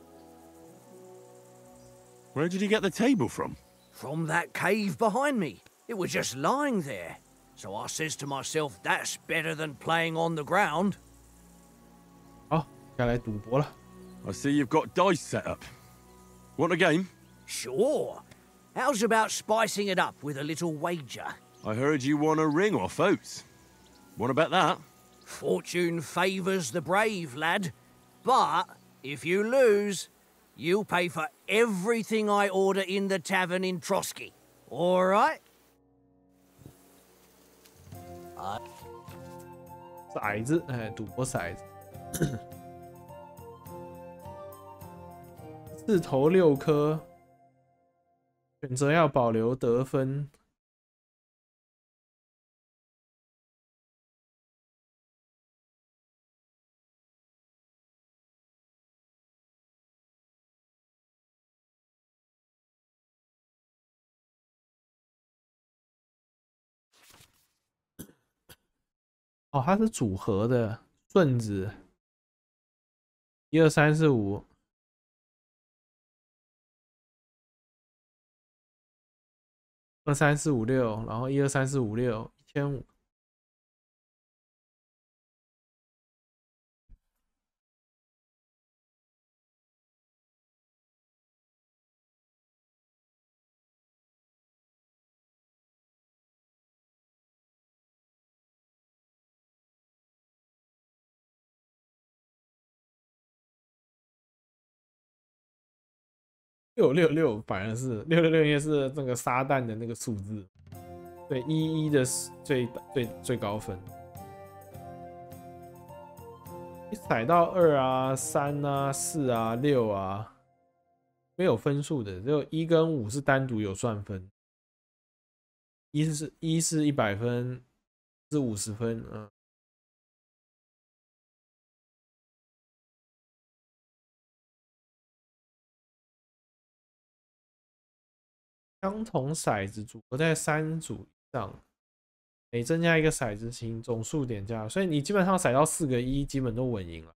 Where did you get the table from? From that cave behind me. It was just lying there. So I says to myself, that's better than playing on the ground. 好，该来赌博了。 I see you've got dice set up. Want a game? Sure. How's about spicing it up with a little wager? I heard you won a ring off Oates. Want to bet that? Fortune favours the brave, lad. But if you lose, you'll pay for everything I order in the tavern in Trotsky. All right? 骰子，哎，赌博骰子，4投6颗，选择要保留得分。哦，它是组合的顺子，1、2、3、4、5， 2、3、4、5、6，然后1、2、3、4、5、6，1500。666反而是666，应该是那个撒旦的那个数字。对，11的最高分。你踩到2啊、3啊、4啊、6啊，没有分数的，只有1跟5是单独有算分。一是100分，是50分，嗯。相同骰子组合在3组以上，每增加一个骰子型总数点加，所以你基本上骰到4个1，基本都稳赢了。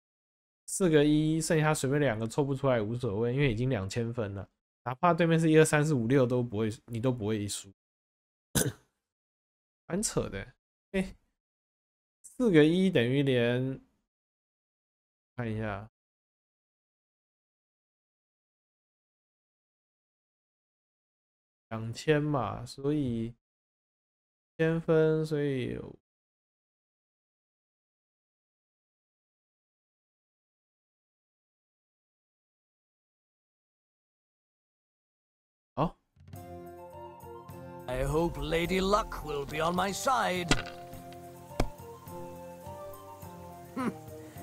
4个1，剩下随便2个抽不出来无所谓，因为已经2000分了。哪怕对面是1、2、3、4、5、6都不会，你都不会输，蛮扯的。哎，4个1等于连，看一下。2000嘛，所以1000分，所以好。I hope Lady Luck will be on my side.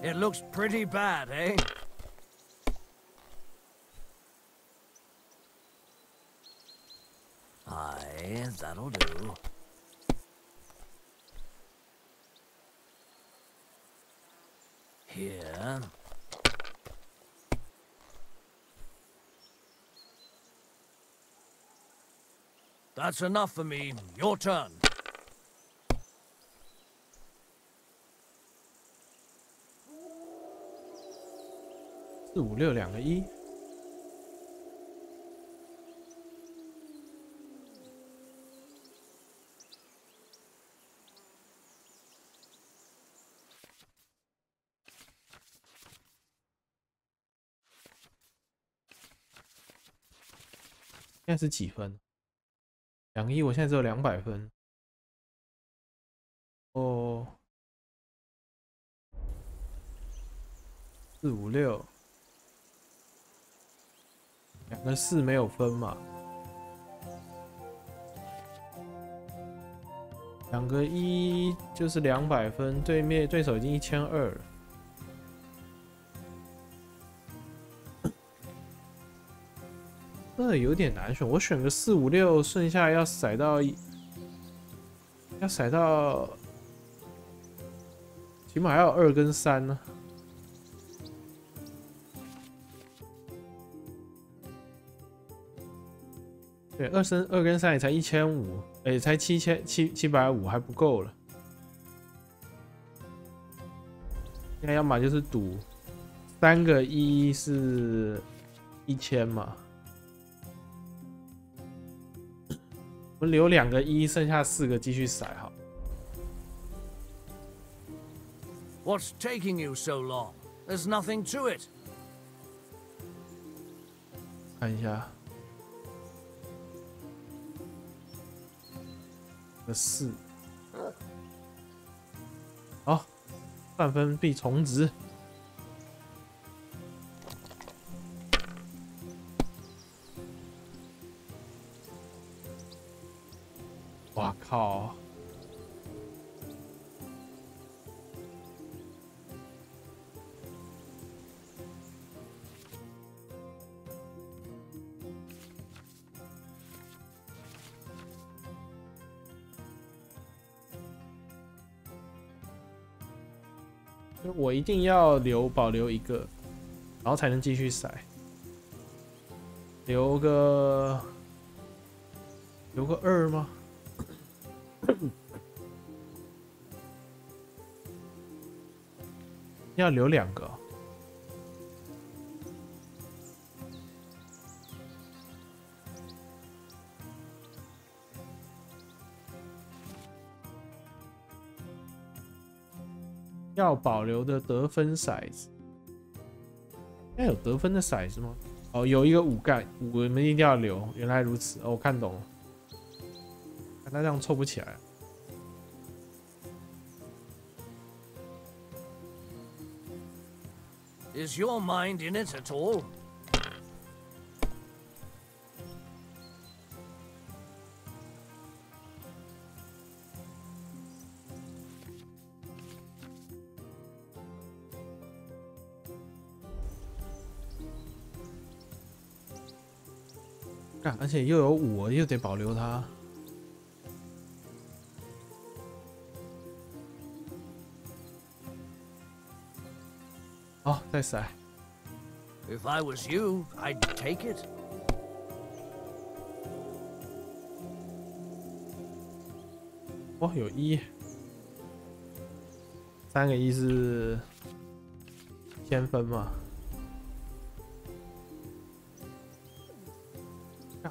It looks pretty bad, eh? Aye, that'll do. Here. That's enough for me. Your turn. 4、5、6，2个1。现在是几分？2个1，我现在只有200分。哦，4、5、6，2个4没有分嘛？2个1就是200分，对手已经1200了。有点难选，我选个4、5、6，剩下要骰到，起码要2跟3呢。对，2跟3也才1500，也才750，还不够了。现在要么就是赌3个1是1000嘛。我们留2个1，剩下4个继续骰好。What's taking you so long? There's nothing to it. 看一下，个4，好，半分必重植。哇靠！我一定要保留一个，然后才能继续骰。留个2吗？要留2个。要保留的得分骰子，应该有得分的骰子吗？哦，有一个5盖，5个你们一定要留。原来如此，哦，我看懂了。看他这样凑不起来。Is your mind in it at all? 而且又有5，又得保留它。哦，再骰。If I was you, I'd take it. 哦，有1，3个1是1000分嘛？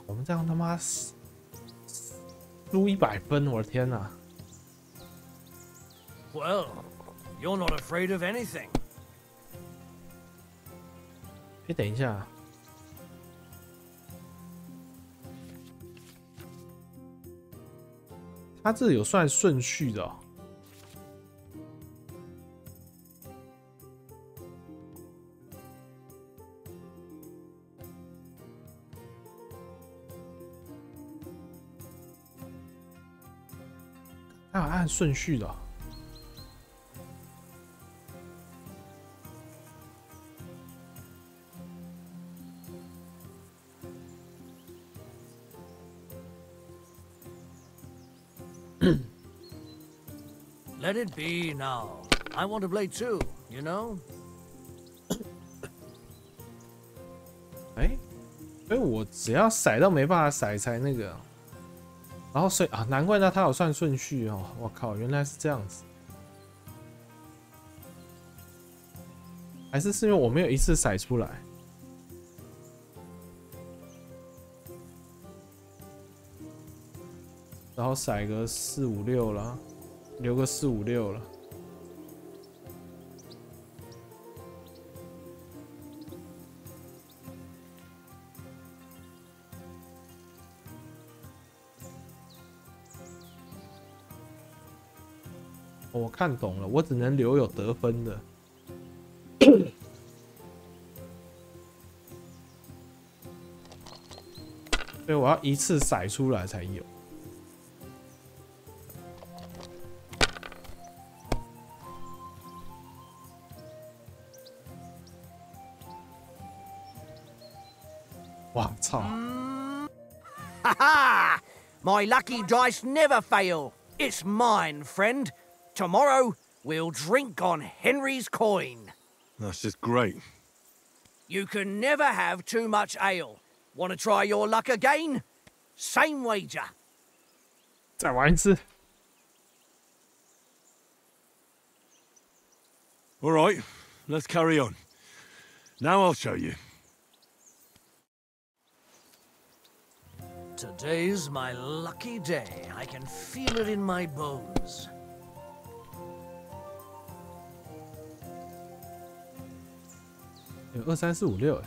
我们这样他妈输100分，我的天哪！ Well, you're not afraid of anything. 哎，等一下，他这有算顺序的哦。他有按顺序的哦。Let it be now. I want to play too, you know? 哎，所以我只要骰到没办法骰才那个，然后所以啊，难怪他有算顺序哦。我靠，原来是这样子，还是因为我没有一次骰出来。 然后骰个4、5、6了，留个4、5、6了。我看懂了，我只能留有得分的。所以我要一次骰出来才有。 哇操！ Ha ha! My lucky dice never fail. It's mine, friend. Tomorrow, we'll drink on Henry's coin. That's just great. You can never have too much ale. Want to try your luck again? Same wager. 再玩一次。 All right, let's carry on. Now I'll show you. Today's my lucky day. I can feel it in my bones. 有2、3、4、5、6哎。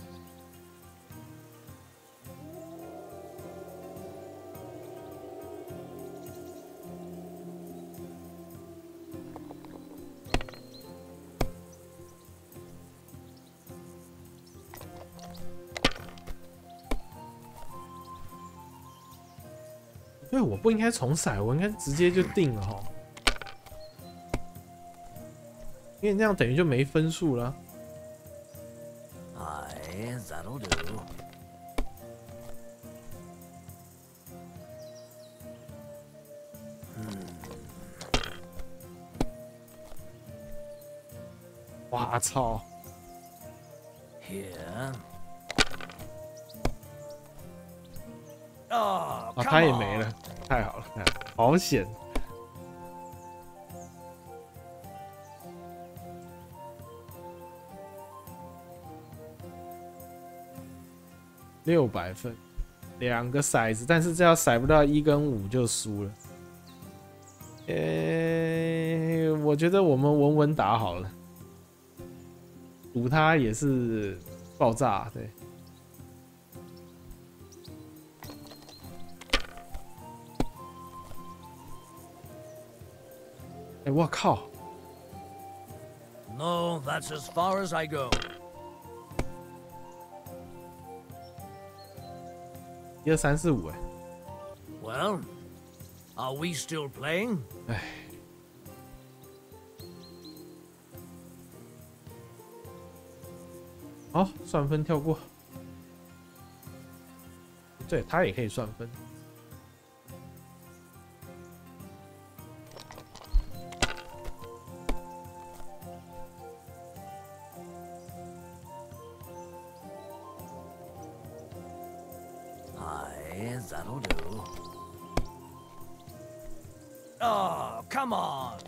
对，我不应该重骰，我应该直接就定了哈，因为那样等于就没分数了。 Aye, that'll do. 哇操！ Here. Oh, 啊，他也没了，太好了，好险！600分，2个骰子，但是这要骰不到1跟5就输了。我觉得我们稳稳打好了，赌他也是爆炸，对。 哎，我靠 No, that's as far as I go. 1、2、3、4、5，哎， Well, are we still playing? 哎，好，算分跳过。对，他也可以算分。That'll do. Oh, come on.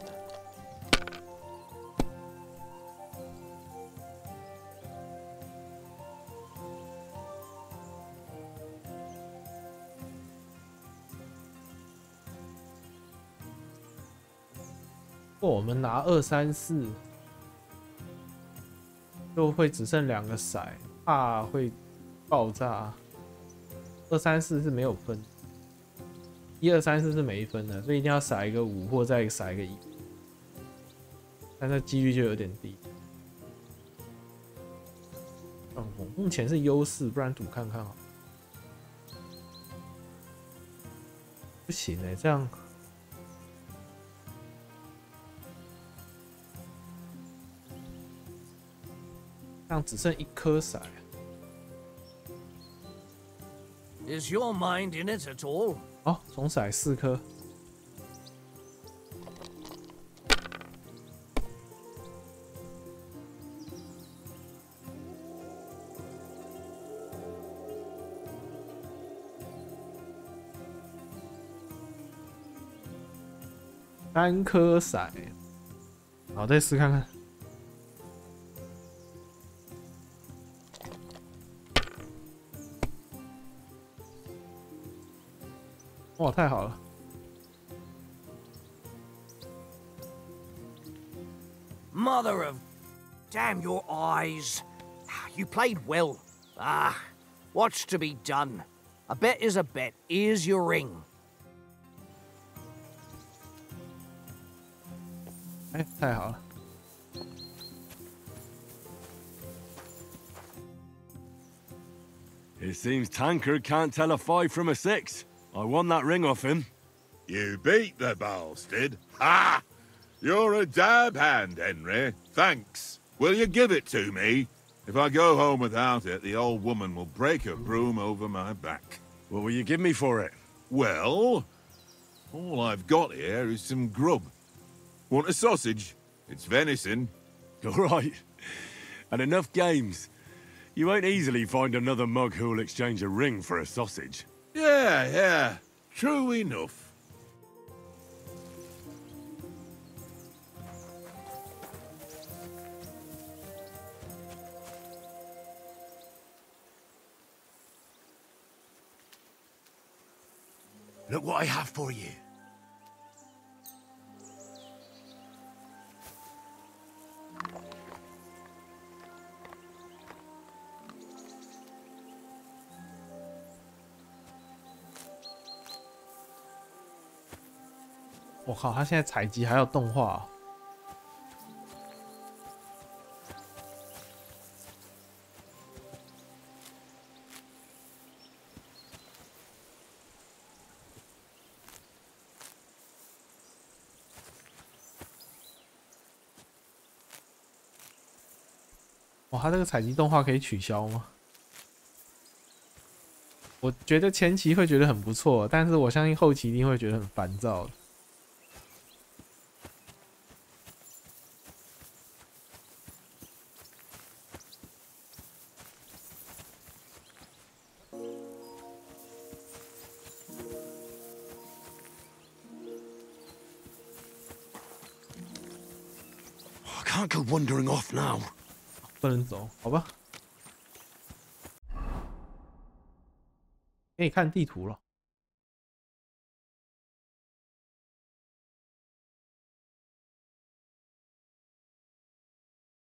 如果我们拿2、3、4，就会只剩2个骰，怕会爆炸。2、3、4是没有分，1、2、3、4是没分的，所以一定要骰一个5或再骰一个1，但这几率就有点低。我目前是优势，不然赌看看好。不行哎、这样。这样只剩1颗骰。Is your mind in it at all? 哦，总骰4颗。3颗骰，好，再试看看。哇，太好了！ Mother of... Damn your eyes. You played well. Ah, what's to be done? A bet is a bet. Here's your ring. 哎，太好了！ It seems Tankard can't tell a 5 from a 6. I won that ring off him. You beat the bastard. Ha! You're a dab hand, Henry. Thanks. Will you give it to me? If I go home without it, the old woman will break her broom over my back. What will you give me for it? Well, all I've got here is some grub. Want a sausage? It's venison. All right. And enough games. You won't easily find another mug who'll exchange a ring for a sausage. Yeah. True enough. Look what I have for you. 我靠，他现在采集还有动画哦。 哇，他这个采集动画可以取消吗？我觉得前期会觉得很不错，但是我相信后期一定会觉得很烦躁的。I can't go wandering off now. 不能走，好吧？可以看地图了。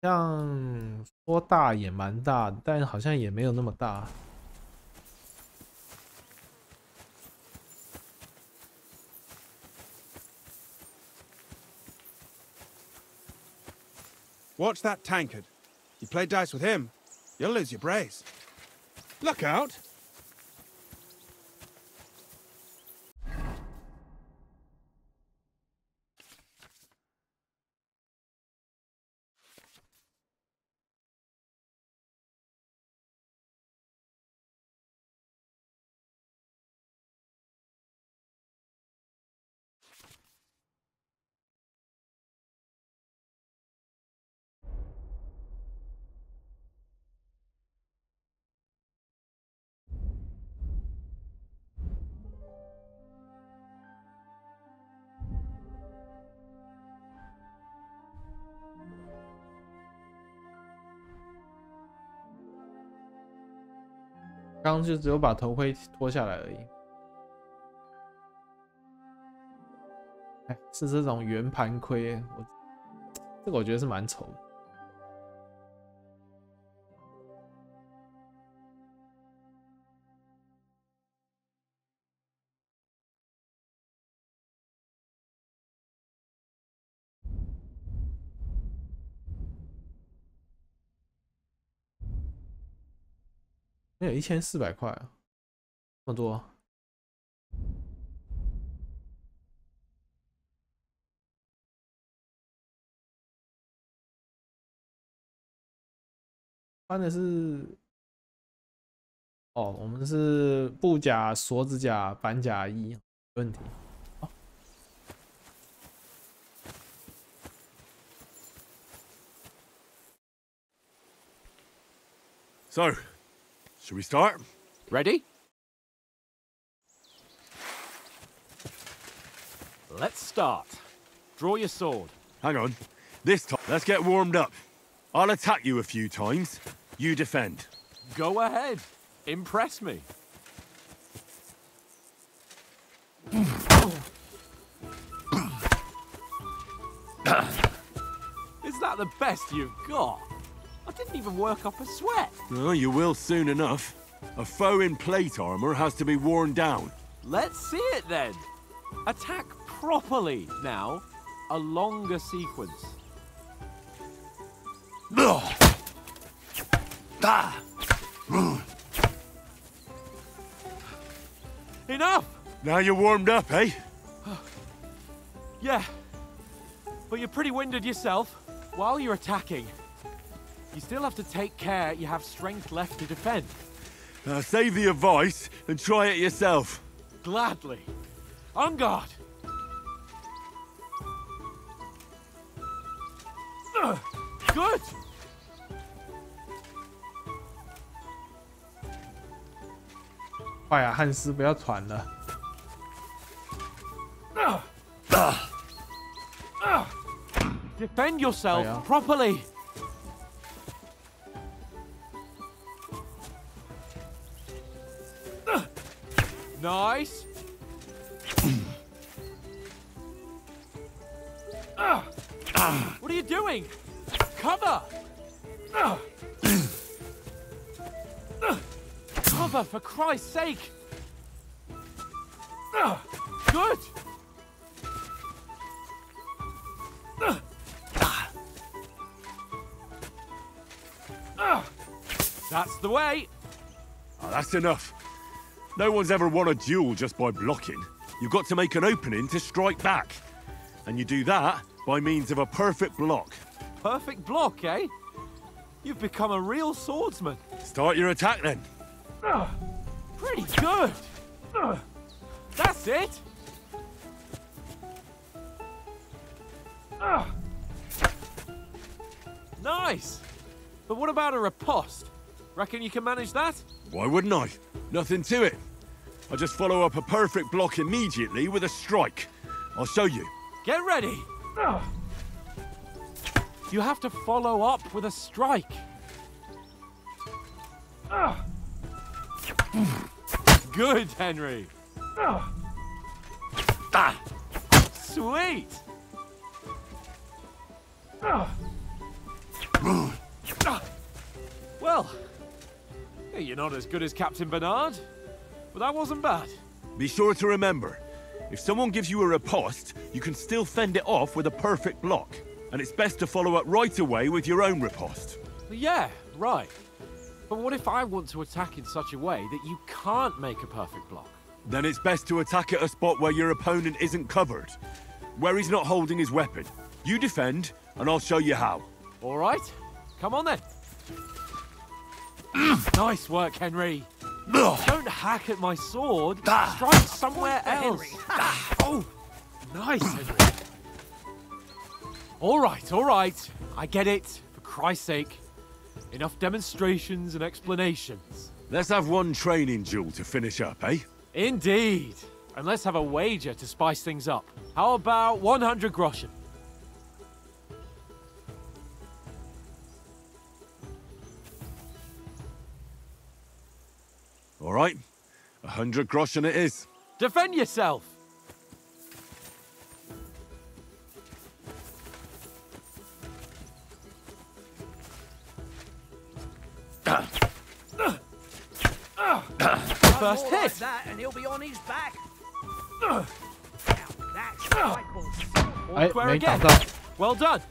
像说大也蛮大的，但好像也没有那么大。 Watch that tankard. You play dice with him, you'll lose your brace. Look out! 刚刚就只有把头盔脱下来而已。哎，是这种圆盘盔，这个我觉得是蛮丑的。没有1400块啊，这么多。穿的是，哦，我们是布甲、锁子甲、板甲衣，没问题。哦 So, should we start? Ready? Let's start. Draw your sword. Hang on. This time, let's get warmed up. I'll attack you a few times. You defend. Go ahead. Impress me. Is that the best you've got? I didn't even work up a sweat. Oh, you will soon enough. A foe in plate armor has to be worn down. Let's see it then. Attack properly now. A longer sequence. Enough! Now you're warmed up, eh? Yeah. But you're pretty winded yourself. While you're attacking, you still have to take care you have strength left to defend. Save the advice and try it yourself. Gladly. On guard. Good. 快啊，汉斯，不要喘了。Defend yourself 哎呀 properly. Nice. What are you doing? Cover. Cover, for Christ's sake. Good. That's the way. Oh, that's enough. No one's ever won a duel just by blocking. You've got to make an opening to strike back. And you do that by means of a perfect block. Perfect block, eh? You've become a real swordsman. Start your attack then. Pretty good. That's it. Nice. But what about a riposte? Reckon you can manage that? Why wouldn't I? Nothing to it. I just follow up a perfect block immediately with a strike. I'll show you. Get ready. You have to follow up with a strike. Good, Henry. Sweet. Well, you're not as good as Captain Bernard, but that wasn't bad. Be sure to remember, if someone gives you a riposte, you can still fend it off with a perfect block. And it's best to follow up right away with your own riposte. Yeah, right. But what if I want to attack in such a way that you can't make a perfect block? Then it's best to attack at a spot where your opponent isn't covered, where he's not holding his weapon. You defend, and I'll show you how. All right, come on then. Nice work, Henry. Don't hack at my sword. Strike somewhere else. Oh, nice, Henry. All right. I get it. For Christ's sake. Enough demonstrations and explanations. Let's have one training duel to finish up, eh? Indeed. And let's have a wager to spice things up. How about 100 groschen? right, 100 groschen it is. Defend yourself! First hit! Like that, and he'll be on his back. Now, that's right, boys. All square again. Well done.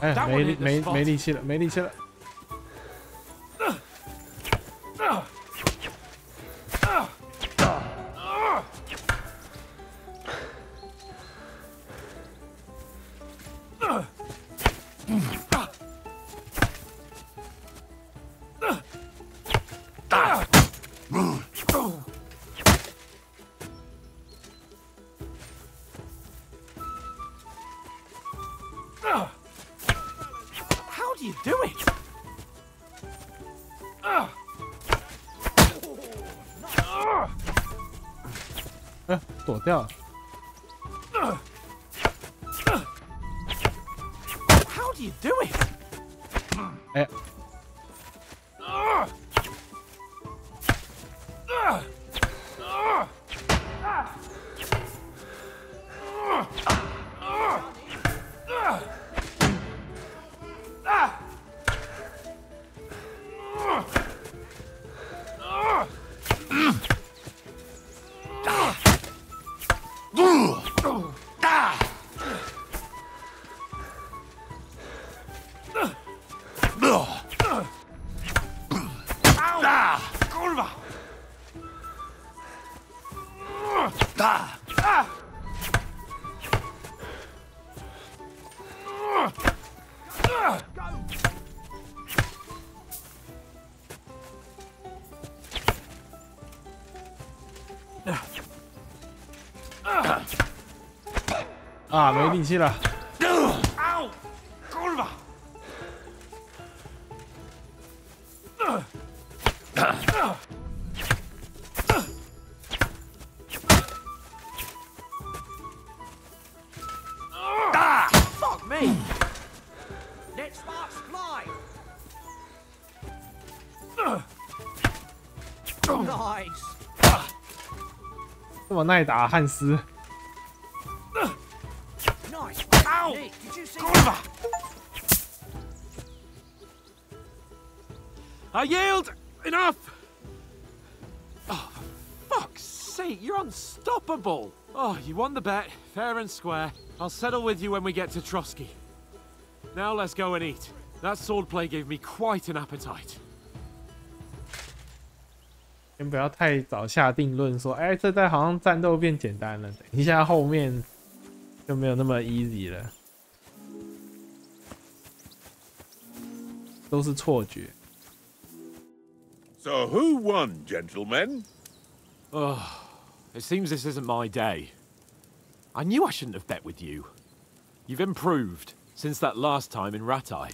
Eh, 没力气了，没力气了。How do you do it? 躲掉了。 How do you do it? 哎。 啊，没力气了。Fuck me! Let sparks fly! Nice! 这么耐打，汉斯。 Nice! Ow! Nick, did you see that? I yield! Enough! Oh, for fuck's sake, you're unstoppable! Oh, you won the bet, fair and square. I'll settle with you when we get to Trotsky. Now let's go and eat. That swordplay gave me quite an appetite. 先不要太早下定论，说，哎，这代好像战斗变简单了，等一下后面就没有那么 easy 了，都是错觉。 So who won, gentlemen? Oh, it seems this isn't my day. I knew I shouldn't have bet with you. You've improved since that last time in Ratai.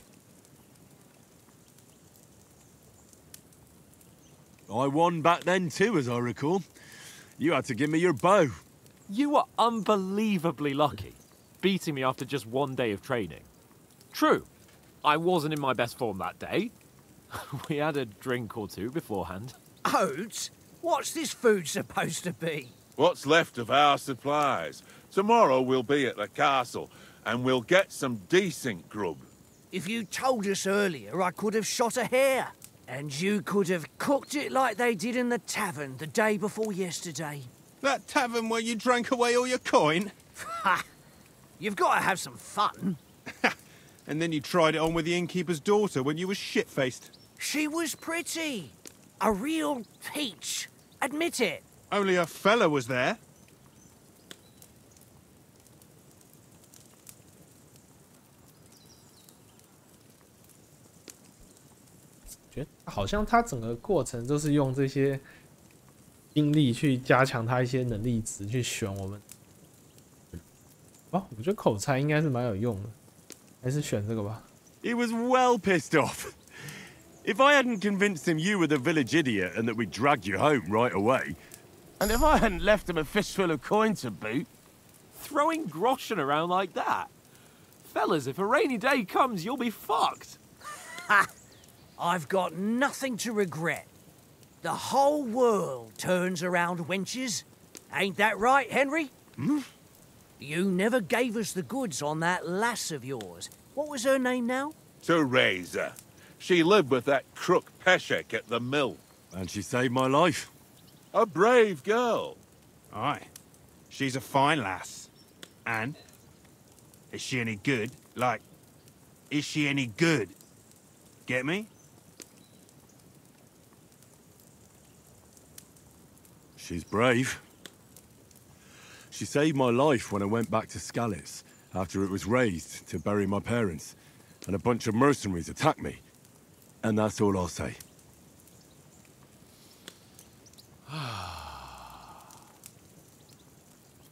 I won back then too, as I recall. You had to give me your bow. You were unbelievably lucky, beating me after just one day of training. True, I wasn't in my best form that day. We had a drink or two beforehand. Oats? What's this food supposed to be? What's left of our supplies. Tomorrow we'll be at the castle, and we'll get some decent grub. If you told us earlier, I could have shot a hare. And you could have cooked it like they did in the tavern the day before yesterday. That tavern where you drank away all your coin? Ha! You've got to have some fun. And then you tried it on with the innkeeper's daughter when you were shit-faced. She was pretty. A real peach. Admit it. Only a fella was there. 觉得好像他整个过程都是用这些精力去加强他一些能力值，去选我们。哦，我觉得口才应该是蛮有用的，还是选这个吧。He was well pissed off. If I hadn't convinced him you were the village idiot and that we'd drag you home right away. And if I hadn't left him a fistful of coin to boot. Throwing groschen around like that? Fellas, if a rainy day comes, you'll be fucked. Ha! I've got nothing to regret. The whole world turns around wenches. Ain't that right, Henry? Hmm? You never gave us the goods on that lass of yours. What was her name now? Teresa. She lived with that crook Peshek at the mill. And she saved my life. A brave girl. Aye. She's a fine lass. And? Is she any good? Like, is she any good? Get me? She's brave. She saved my life when I went back to Skalitz after it was razed to bury my parents, and a bunch of mercenaries attacked me. And that's all I'll say.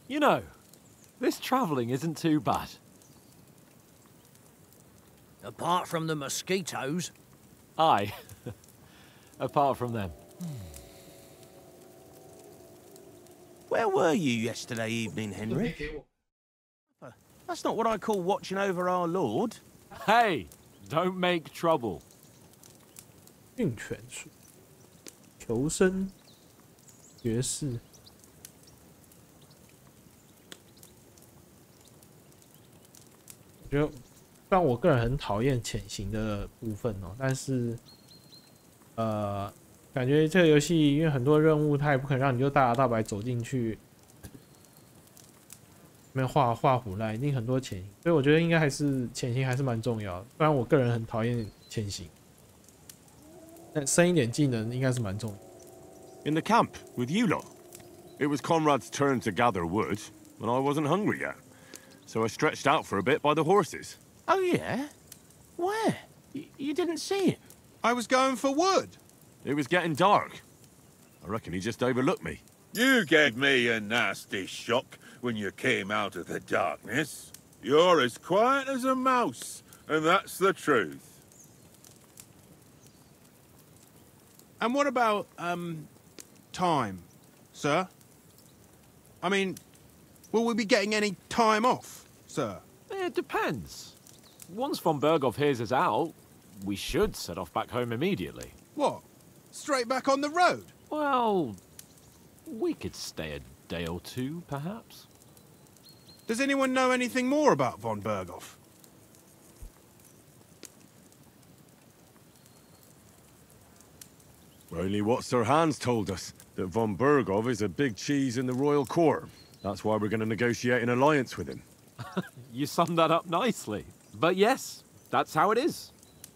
You know, this travelling isn't too bad. Apart from the mosquitoes. Aye. Apart from them. Where were you yesterday evening, Henry? That's not what I call watching over our Lord. Hey, don't make trouble. 运拳术、求生、爵士。我觉得，虽然我个人很讨厌潜行的部分哦，但是，感觉这个游戏因为很多任务，它也不可能让你就大摇大摆走进去，没有画虎烂，一定很多潜行，所以我觉得应该还是潜行还是蛮重要的。虽然我个人很讨厌潜行，但升一点技能应该是蛮重要的。In the camp with you lot. It was Conrad's turn to gather wood, and I wasn't hungry yet. So I stretched out for a bit by the horses. Oh, yeah? Where? You didn't see him? I was going for wood. It was getting dark. I reckon he just overlooked me. You gave me a nasty shock when you came out of the darkness. You're as quiet as a mouse, and that's the truth. And what about, time, sir? I mean, will we be getting any time off, sir? It depends. Once von Berghoff hears us out, we should set off back home immediately. What? Straight back on the road? Well, we could stay a day or two, perhaps. Does anyone know anything more about von Berghoff? Only what Sir Hans told us, that von Berghoff is a big cheese in the royal court. That's why we're going to negotiate an alliance with him. You summed that up nicely. But yes, that's how it is.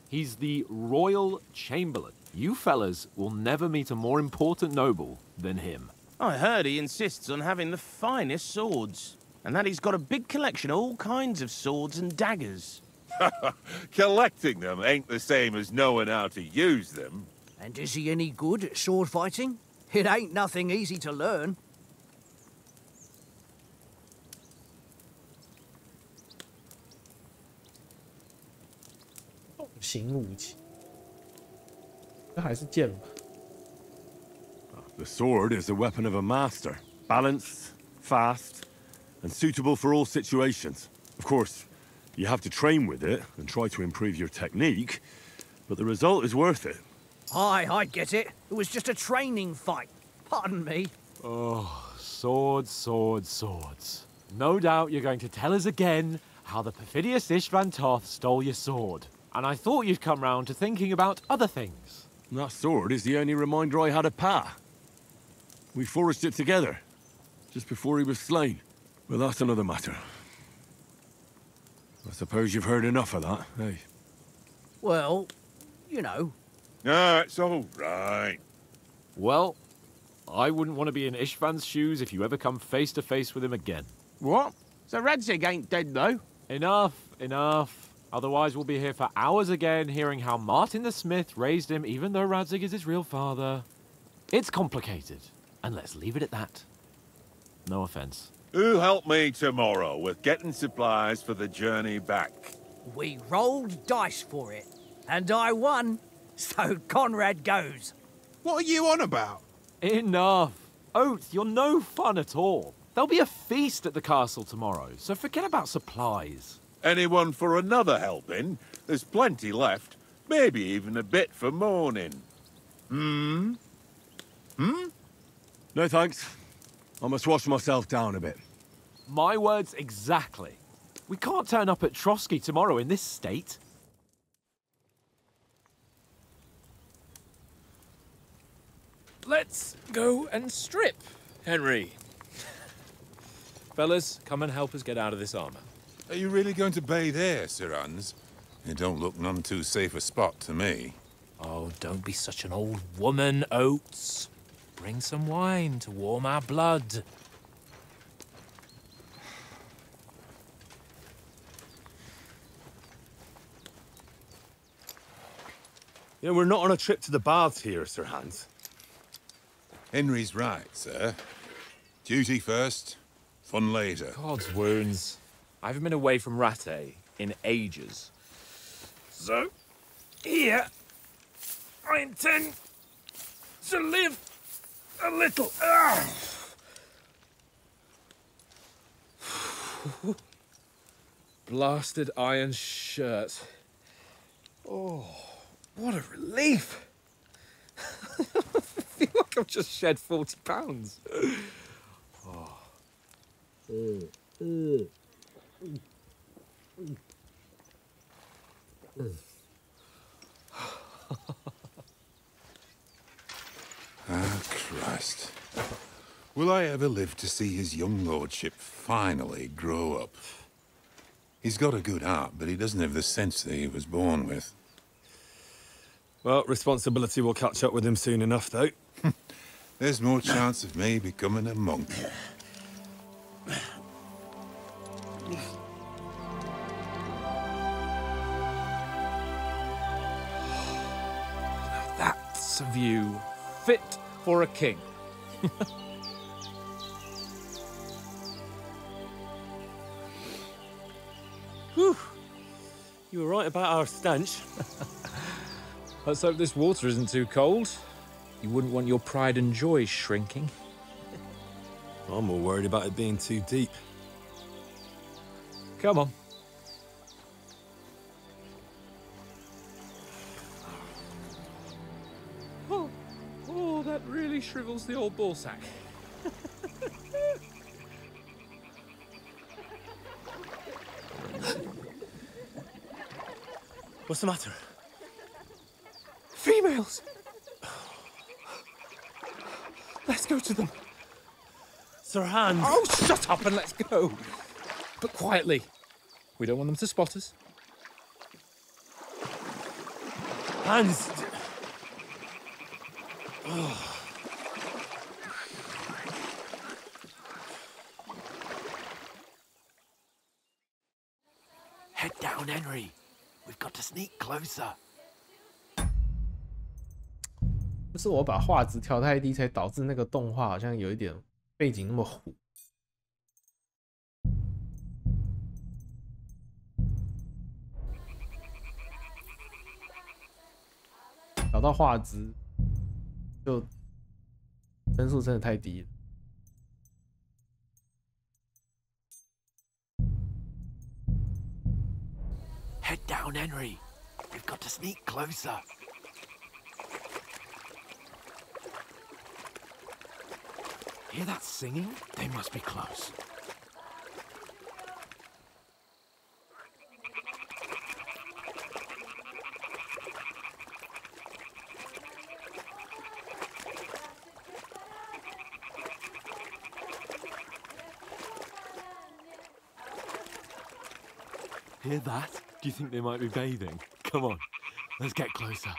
He's the Royal Chamberlain. You fellas will never meet a more important noble than him. I heard he insists on having the finest swords, and that he's got a big collection of all kinds of swords and daggers. Collecting them ain't the same as knowing how to use them. And is he any good at sword fighting? It ain't nothing easy to learn. 型武器，这还是剑吧。The sword is the weapon of a master. Balanced, fast, and suitable for all situations. Of course, you have to train with it and try to improve your technique, but the result is worth it. Aye, I get it. It was just a training fight. Pardon me. Oh, swords, swords, swords. No doubt you're going to tell us again how the perfidious Istvan Toth stole your sword. And I thought you'd come round to thinking about other things. That sword is the only reminder I had of Pa. We forged it together, just before he was slain. But that's another matter. I suppose you've heard enough of that, eh? Well, you know. Ah, it's all right. Well, I wouldn't want to be in Istvan's shoes if you ever come face to face with him again. What? So Radzig ain't dead, though? Enough, enough. Otherwise, we'll be here for hours again, hearing how Martin the Smith raised him, even though Radzig is his real father. It's complicated, and let's leave it at that. No offense. Who'll help me tomorrow with getting supplies for the journey back? We rolled dice for it, and I won, so Conrad goes. What are you on about? Enough. Oath, you're no fun at all. There'll be a feast at the castle tomorrow, so forget about supplies. Anyone for another helping? There's plenty left. Maybe even a bit for morning. Hmm? No thanks. I must wash myself down a bit. My words exactly. We can't turn up at Trotsky tomorrow in this state. Let's go and strip, Henry. Fellas, come and help us get out of this armor. Are you really going to bathe here, Sir Hans? It don't look none too safe a spot to me. Oh, don't be such an old woman, Oates. Bring some wine to warm our blood. You know, we're not on a trip to the baths here, Sir Hans. Henry's right, sir. Duty first, fun later. God's wounds. I haven't been away from Rattay in ages. So, here, I intend to live a little. Blasted iron shirt. Oh, what a relief. I feel like I've just shed 40 pounds. Oh. Ah, Christ. Will I ever live to see his young lordship finally grow up? He's got a good heart, but he doesn't have the sense that he was born with. Well, responsibility will catch up with him soon enough, though. There's more chance of me becoming a monk. That's a view fit for a king. Whew. You were right about our stench. Let's hope this water isn't too cold. You wouldn't want your pride and joy shrinking. I'm more worried about it being too deep. Come on. Oh, that really shrivels the old ball sack. What's the matter? Females! Let's go to them. Sir Hans! Oh, shut up and let's go. But quietly. We don't want them to spot us. Hans! Head down, Henry. We've got to sneak closer. 就是我把画质调太低，才导致那个动画好像有一点背景那么糊。调到画质，就帧数真的太低了。Head down, Henry. We've got to sneak closer. Hear that singing? They must be close. Hear that? Do you think they might be bathing? Come on, let's get closer.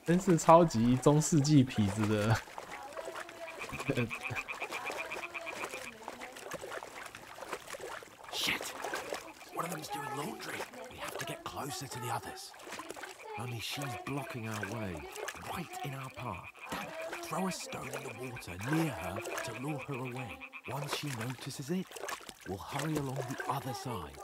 真是超级中世纪痞子的。Shit! One of them's doing laundry. We have to get closer to the others. Only she's blocking our way, right in our path. Throw a stone in the water near her to lure her away. Once she notices it, we'll hurry along the other side.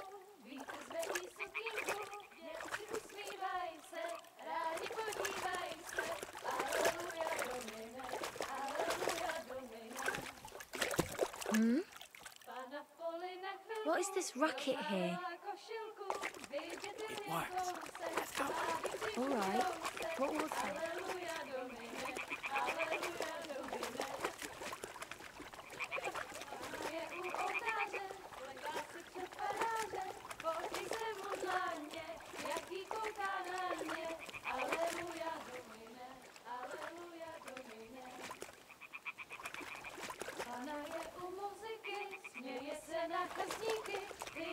this racket here? It worked. Let's go. All right. What was that?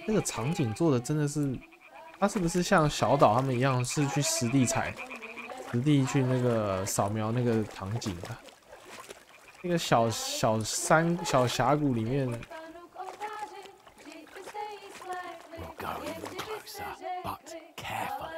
那个场景做的真的是，他是不是像小岛他们一样，是去实地采，实地去那个扫描那个场景啊？那个小山小峡谷里面。 We'll go even closer, but carefully.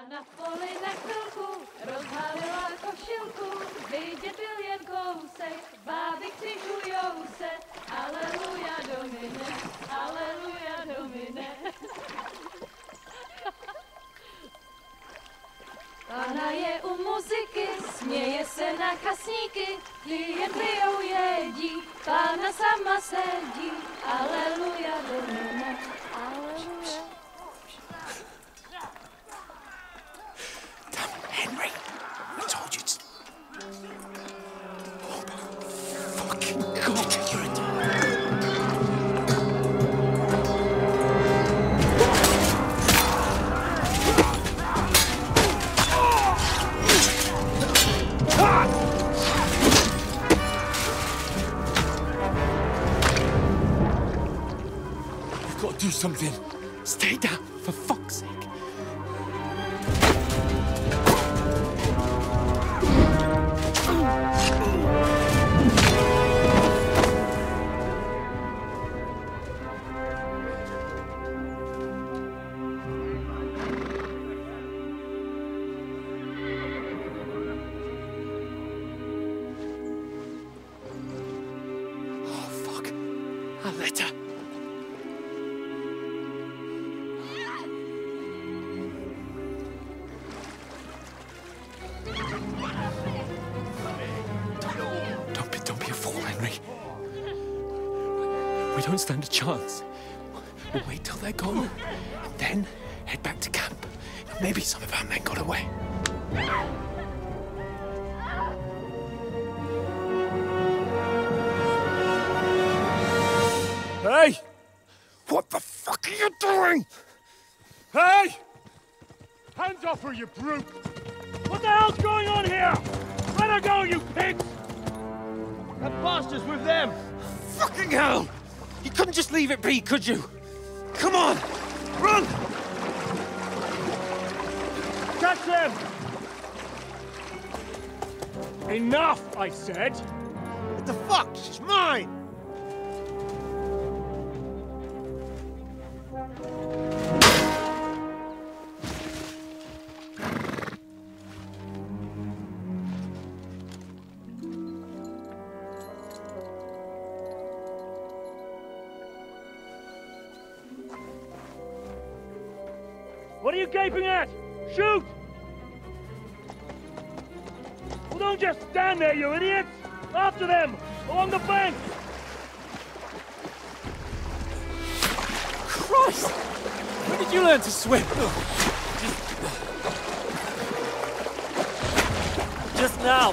Na poli na chvilku rozhalila košilku, vidět byl jen kousek, báby křižujou se, aleluja domine, aleluja domine. Pána je u muziky, směje se na kasníky, ty jen pijou jedí, Pána sama sedí, aleluja domine, aleluja. Henry, I told you to... Oh my fucking God, you're a... You've got to do something. Stay down, for fuck's sake. A letter. Don't be a fool, Henry. We don't stand a chance. We'll wait till they're gone, and then head back to camp. Maybe some of our men got away. Hey! What the fuck are you doing? Hey! Hands off her, you brute! What the hell's going on here? Let her go, you pigs! That bastard's with them! Fucking hell! You couldn't just leave it be, could you? Come on! Run! Catch them! Enough, I said! What the fuck? She's mine! What are you gaping at? Shoot! Well, don't just stand there, you idiots! After them! Along the bank! Christ! When did you learn to swim? Just now!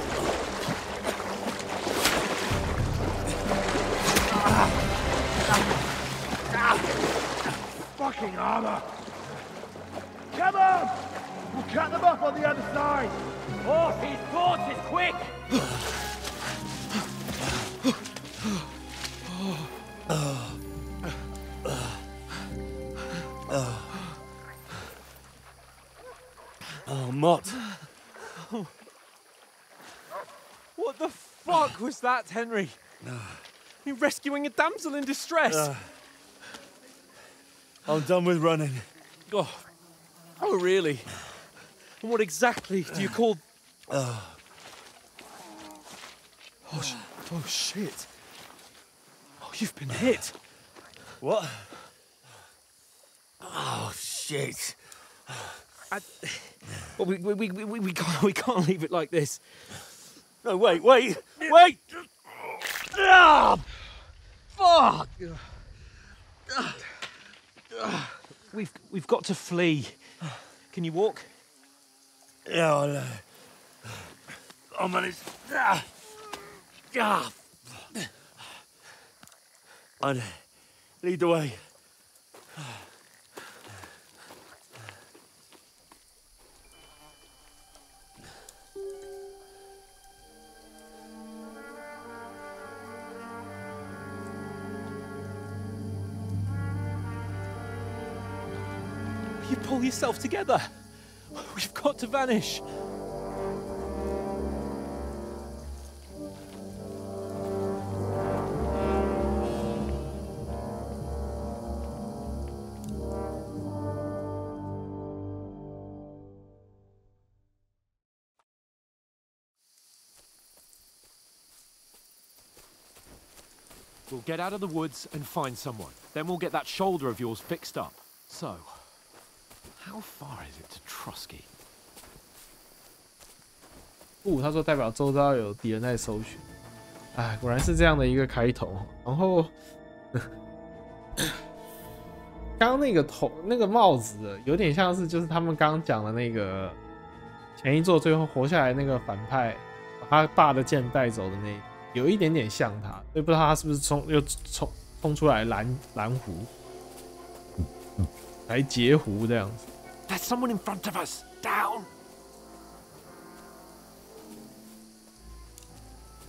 Fucking armor! Come on! We'll cut them off on the other side! Oh, his torches, quick! Oh, Mott. What the fuck was that, Henry? You're rescuing a damsel in distress. I'm done with running. Oh, really? And what exactly do you call... Oh, shit. Oh, you've been hit. What? Oh, shit. Well, we can't leave it like this. No, wait! Ah! Fuck! We've got to flee. Can you walk? Yeah, I'll manage. I'd lead the way. You pull yourself together. We've got to vanish. We'll get out of the woods and find someone. Then we'll get that shoulder of yours fixed up. So, how far is it to Trusky? 他说代表周遭有敌人在搜寻。哎，果然是这样的一个开头。然后，刚刚那个那个帽子有点像是就是他们刚刚讲的那个前一座最后活下来那个反派，把他爸的剑带走的那，有一点点像他，所以不知道他是不是冲出来蓝湖，来截胡这样子。There's someone in front of us. Down.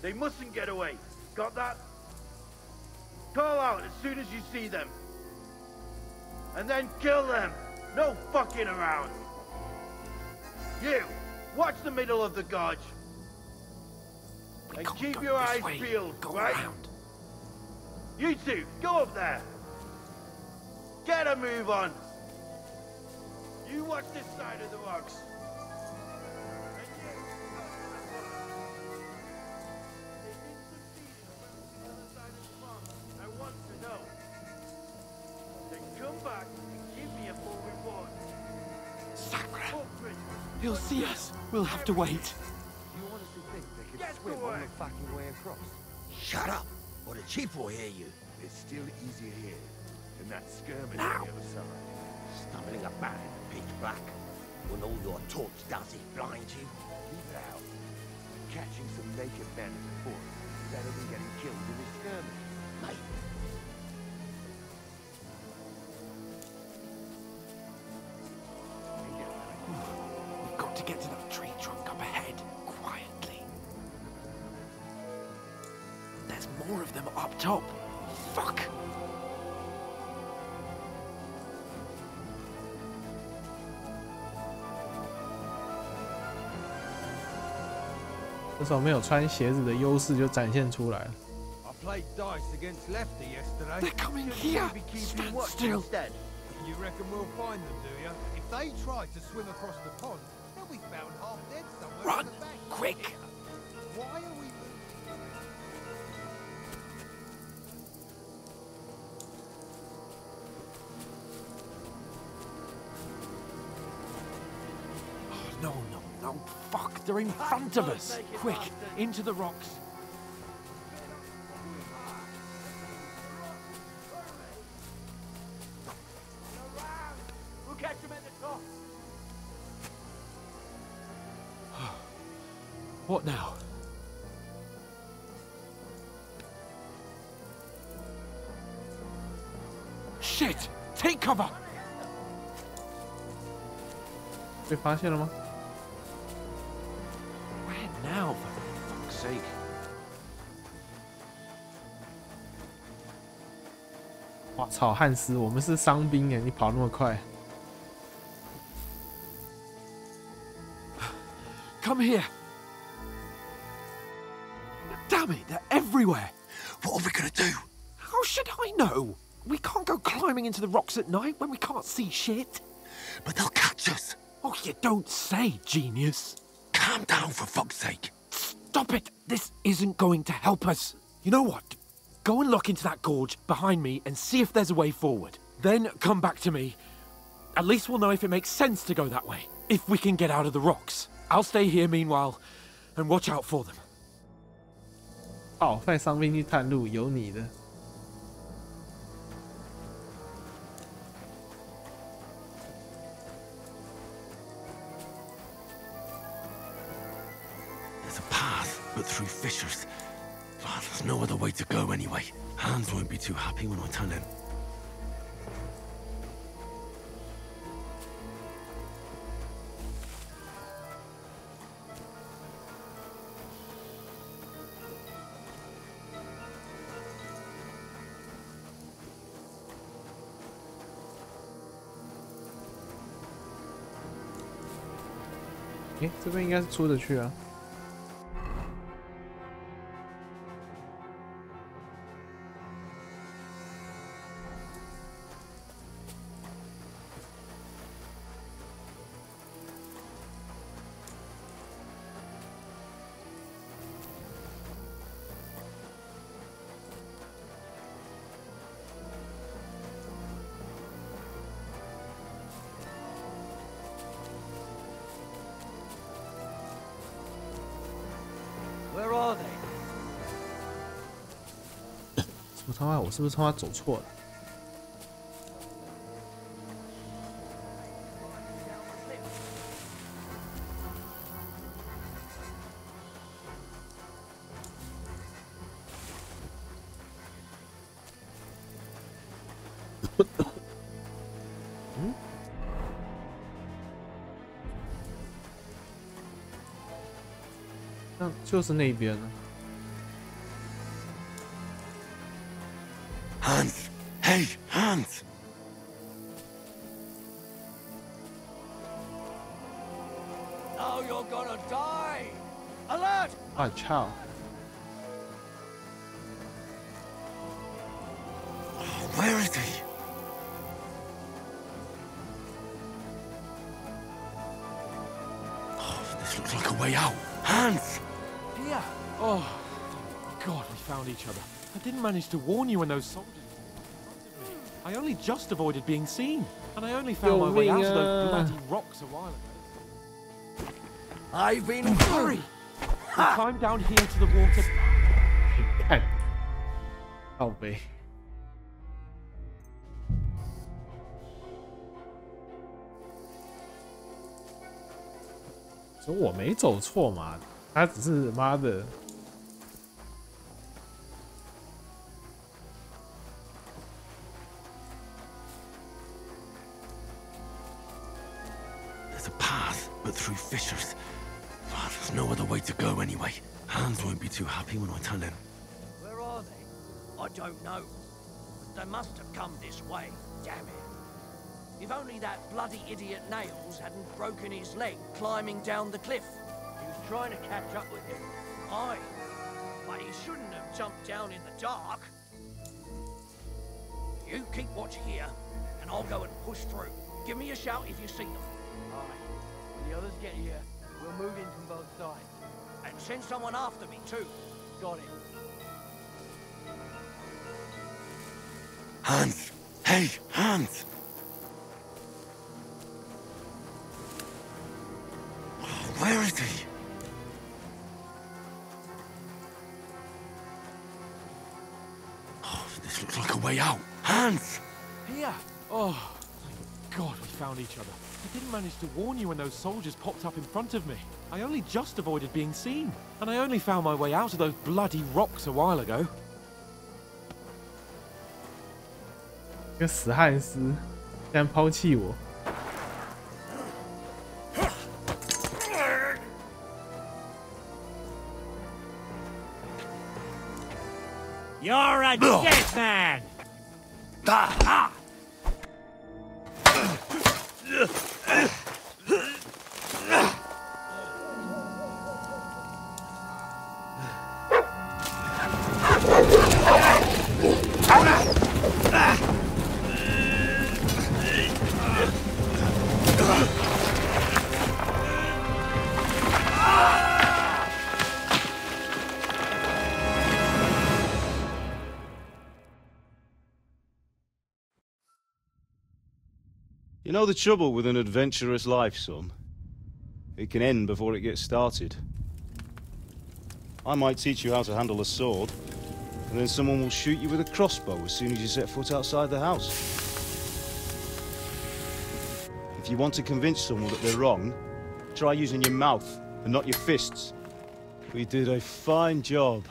They mustn't get away. Got that? Call out as soon as you see them. And then kill them. No fucking around. You, watch the middle of the gorge. And keep your eyes peeled, right? You two, go up there. Get a move on. You watch this side of the rocks. He'll see us. We'll have to wait. You honestly think they could swim on the fucking way across? Shut up, or the chief will hear you. It's still easier here than that skirmish Now. on the other side. Stumbling about in the pitch black. When all your torch does is blind you. Leave it out. Catching some naked men in the forest is better than getting killed in a skirmish. Mate. We've got to get to that tree trunk up ahead, quietly. There's more of them up top. Fuck! 这时候没有穿鞋子的优势就展现出来了。 I played dice against Lefty yesterday. They're coming here. Stand still. You reckon we'll find them, do you? If they try to swim across the pond, they'll be found half dead somewhere. Run, in the back. quick! Why are we? No, fuck, they're in front of us. Quick, into the rocks. We'll catch them at the top. What now? Shit! Take cover! 被发现了吗？ Where now, for fuck's sake? 哇操，汉斯，我们是伤兵哎，你跑那么快。 Come here! Damn it, they're everywhere! What are we gonna do? How should I know? We can't go climbing into the rocks at night when we can't see shit. But they'll catch us. Oh, you don't say, genius. Calm down, for fuck's sake. Stop it! This isn't going to help us. You know what? Go and look into that gorge behind me and see if there's a way forward. Then come back to me. At least we'll know if it makes sense to go that way. if we can get out of the rocks. I'll stay here meanwhile and watch out for them. 好，带伤兵去探路，有你的。There's a path, but through fissures. Oh, there's no other way to go anyway. Hans won't be too happy when I turn in.欸，这边应该是出得去啊。Where are they? 什么他妈？我是不是他妈走错了？嗯？那就是那边了。 Hans! Hey, Hans! Now you're gonna die! Alert! 我操！ Where is he? Oh, this looks like a way out. Hans! Here. Oh, God, we found each other. I didn't manage to warn you when those soldiers were in front of me. I only just avoided being seen, and I only found my way out of those bloody rocks a while ago. I've been hurry. We climbed down here to the water. 看，靠背。说我没走错嘛，他只是妈的。 But through fissures. Oh, there's no other way to go anyway. Hans won't be too happy when I turn in. Where are they? I don't know. They must have come this way. Damn it. If only that bloody idiot Nails hadn't broken his leg climbing down the cliff. He was trying to catch up with him. Aye. But he shouldn't have jumped down in the dark. You keep watch here, and I'll go and push through. Give me a shout if you see them. When the others get here, we'll move in from both sides. And send someone after me, too. Got it. Hans! Hey, Hans! Where is he? Oh, this looks like a way out. Hans! Here. Oh, thank God we found each other. I didn't manage to warn you when those soldiers popped up in front of me. I only just avoided being seen. And I only found my way out of those bloody rocks a while ago. 这个死汉斯竟然抛弃我！ You're a dead man! You know the trouble with an adventurous life, son? It can end before it gets started. I might teach you how to handle a sword, and then someone will shoot you with a crossbow as soon as you set foot outside the house. If you want to convince someone that they're wrong, try using your mouth and not your fists. We did a fine job.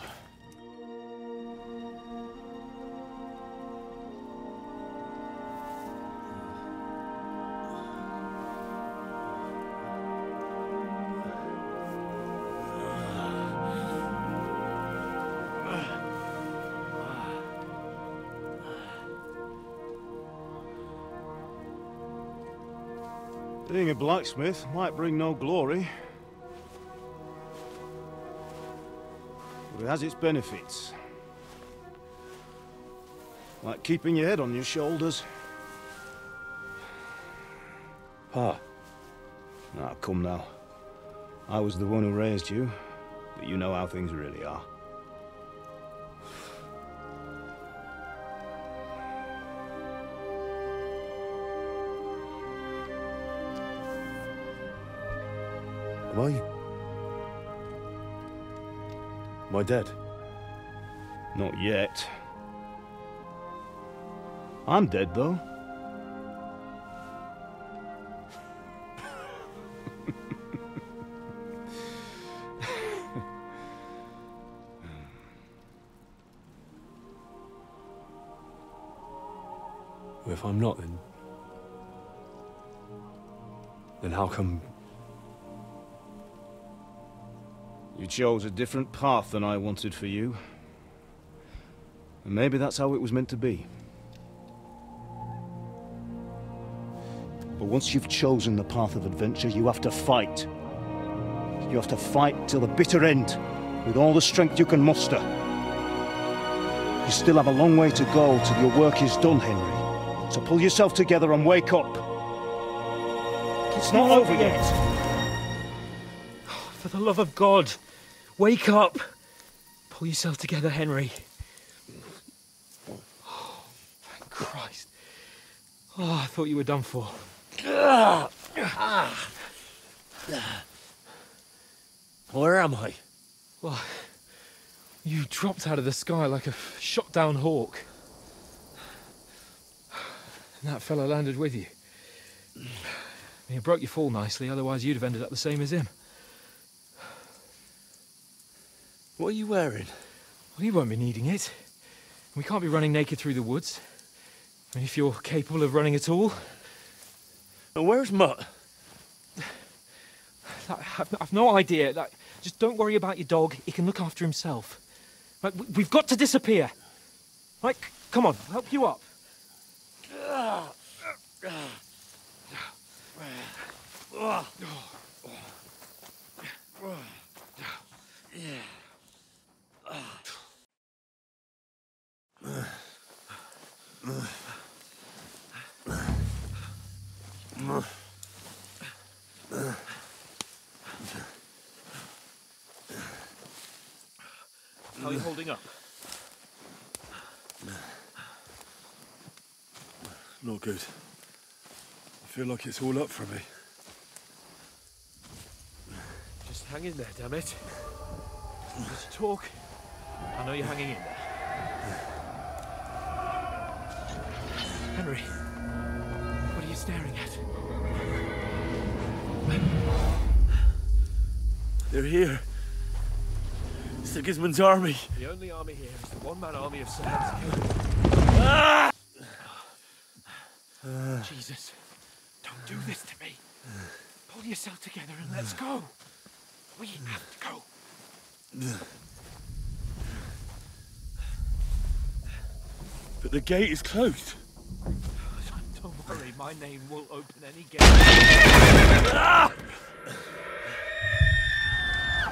Being a blacksmith might bring no glory, but it has its benefits. Like keeping your head on your shoulders. Pa. Now, come now. I was the one who raised you, but you know how things really are. Am I dead? Not yet. I'm dead, though. Well, if I'm not, then how come... You chose a different path than I wanted for you. And maybe that's how it was meant to be. But once you've chosen the path of adventure, you have to fight. You have to fight till the bitter end, with all the strength you can muster. You still have a long way to go till your work is done, Henry. So pull yourself together and wake up. It's not over yet. For the love of God, wake up! Pull yourself together, Henry. Oh, thank Christ. Oh, I thought you were done for. Where am I? Well, you dropped out of the sky like a shot-down hawk. And that fella landed with you. You broke your fall nicely, otherwise you'd have ended up the same as him. What are you wearing? Well, you won't be needing it. We can't be running naked through the woods. I mean, if you're capable of running at all. And where's Mutt? I've no idea. Just don't worry about your dog. He can look after himself. Right, we've got to disappear. Right, come on, I'll help you up. How are you holding up? Not good. I feel like it's all up for me. Just hang in there, damn it. Just talk. I know you're hanging in there. Henry, what are you staring at? They're here. Sigismund's army. The only army here is the one-man army of Zelensky. Jesus, don't do this to me. Pull yourself together and let's go. We have to go. But the gate is closed. Don't worry, my name will open any gate.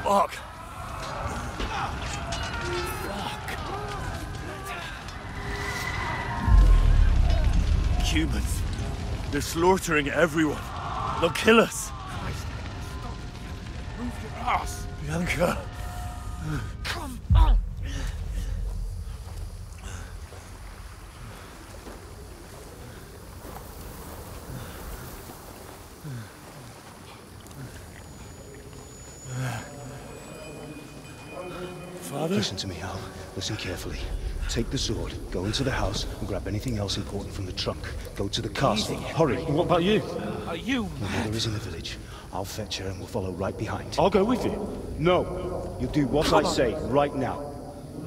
Fuck. Humans. They're slaughtering everyone. They'll kill us. Christ, stop. Move your ass. Bianca. Come on. Father? Listen to me, Hal. Listen carefully. Take the sword, go into the house, and grab anything else important from the trunk. Go to the castle. Hurry. What about you? Are you My mother is in the village. I'll fetch her and we'll follow right behind. I'll go with you. No. You do what I say right now.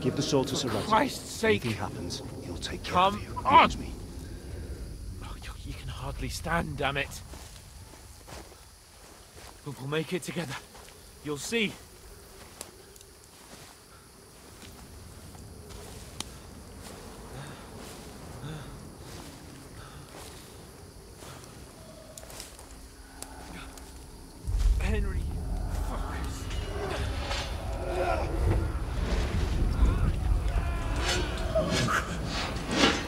Give the sword to Sir Roger. For Christ's sake. If anything happens, he'll take care Come of you. on. Me. Oh, you can hardly stand, damn it. But we'll make it together. You'll see. Henry, focus.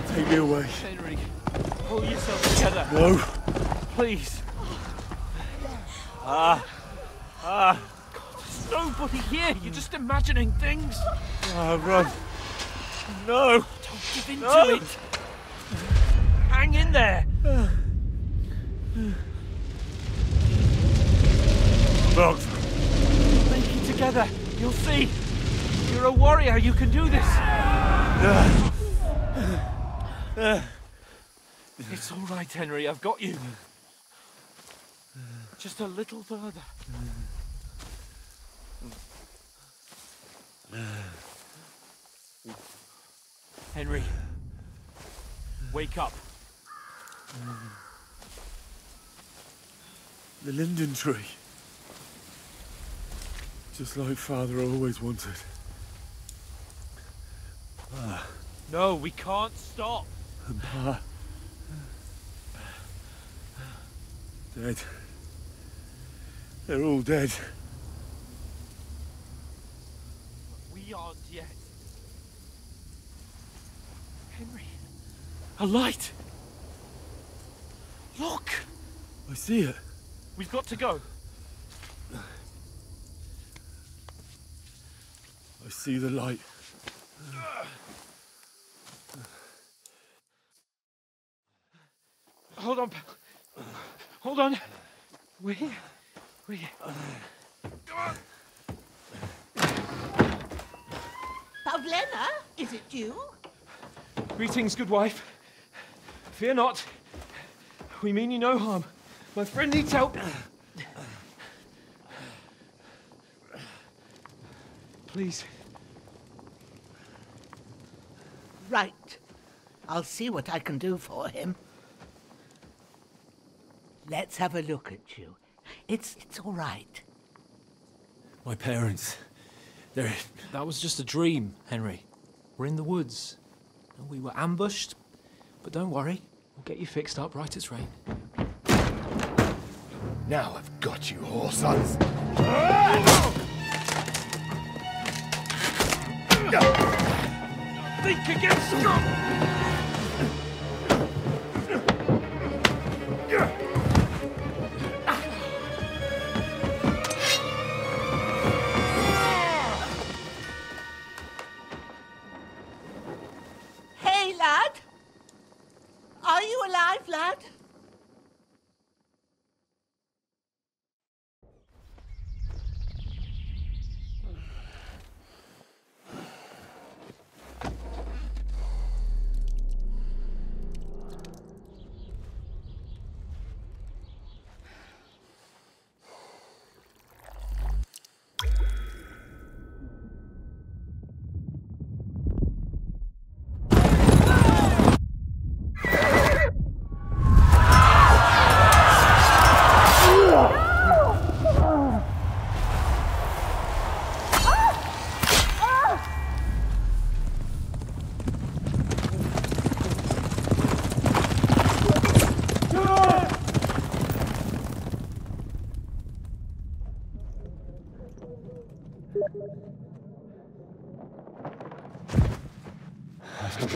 Take me away. Henry, pull yourself together. No. Please. God, there's nobody here. You're just imagining things. Run. No. Don't give in to it. Hang in there. Look. Make it together. You'll see. You're a warrior. You can do this. It's all right, Henry. I've got you. Just a little further. Henry, wake up. The linden tree. Just like Father always wanted. No, we can't stop. And Pa. Dead. They're all dead. We aren't yet. Henry, a light. Look. I see it. We've got to go. I see the light. Hold on, pal. Hold on. We're here. We're here. Come on. Pavlena, is it you? Greetings, good wife. Fear not. We mean you no harm. My friend needs help. Please. Right. I'll see what I can do for him. Let's have a look at you. It's all right. My parents, they're... That was just a dream, Henry. We're in the woods. We were ambushed, but don't worry. We'll get you fixed up right as rain. Now I've got you, whoresons. Think against Scott! Hey, lad! Are you alive, lad?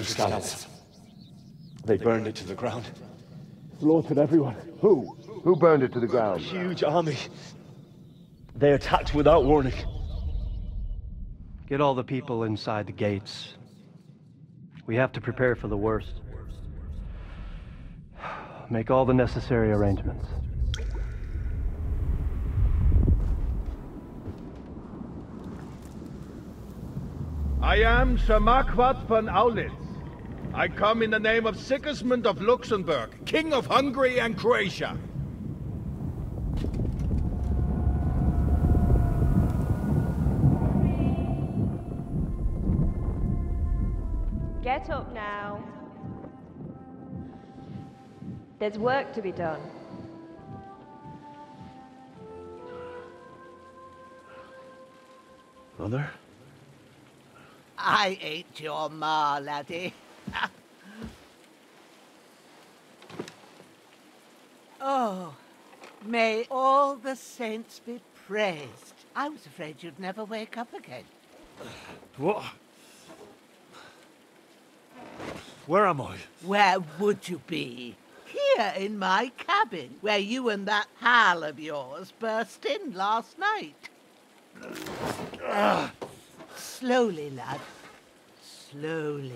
Scouts. They burned it to the ground. Slaughtered everyone. Who? Who burned it to the ground? A huge army. They attacked without warning. Get all the people inside the gates. We have to prepare for the worst. Make all the necessary arrangements. I am Sir Marquardt von Aulitz. I come in the name of Sigismund of Luxembourg, King of Hungary and Croatia. Get up now. There's work to be done. Mother? I ain't your ma, laddie. Oh, may all the saints be praised. I was afraid you'd never wake up again. What? Where am I? Where would you be? Here in my cabin, where you and that pal of yours burst in last night. Slowly, lad. Slowly.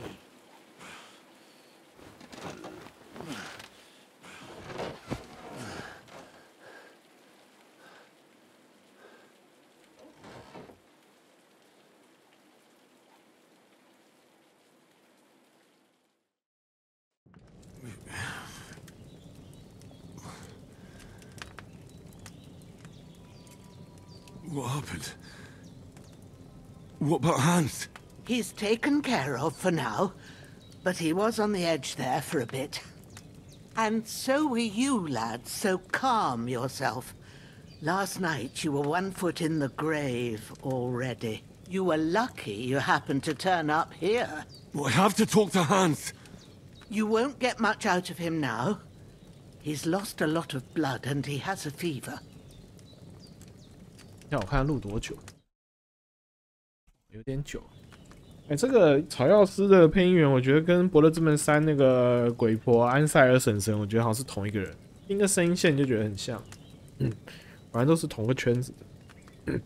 What happened? What about Hans? He's taken care of for now, but he was on the edge there for a bit. And so were you, lad, so calm yourself. Last night you were 1 foot in the grave already. You were lucky you happened to turn up here. Well, I have to talk to Hans. You won't get much out of him now. He's lost a lot of blood and he has a fever. 让我看录多久，有点久。哎，这个草药师的配音员，我觉得跟《伯乐之门3》那个鬼婆安塞尔婶婶，我觉得好像是同一个人，听个声音线就觉得很像。反正都是同个圈子的。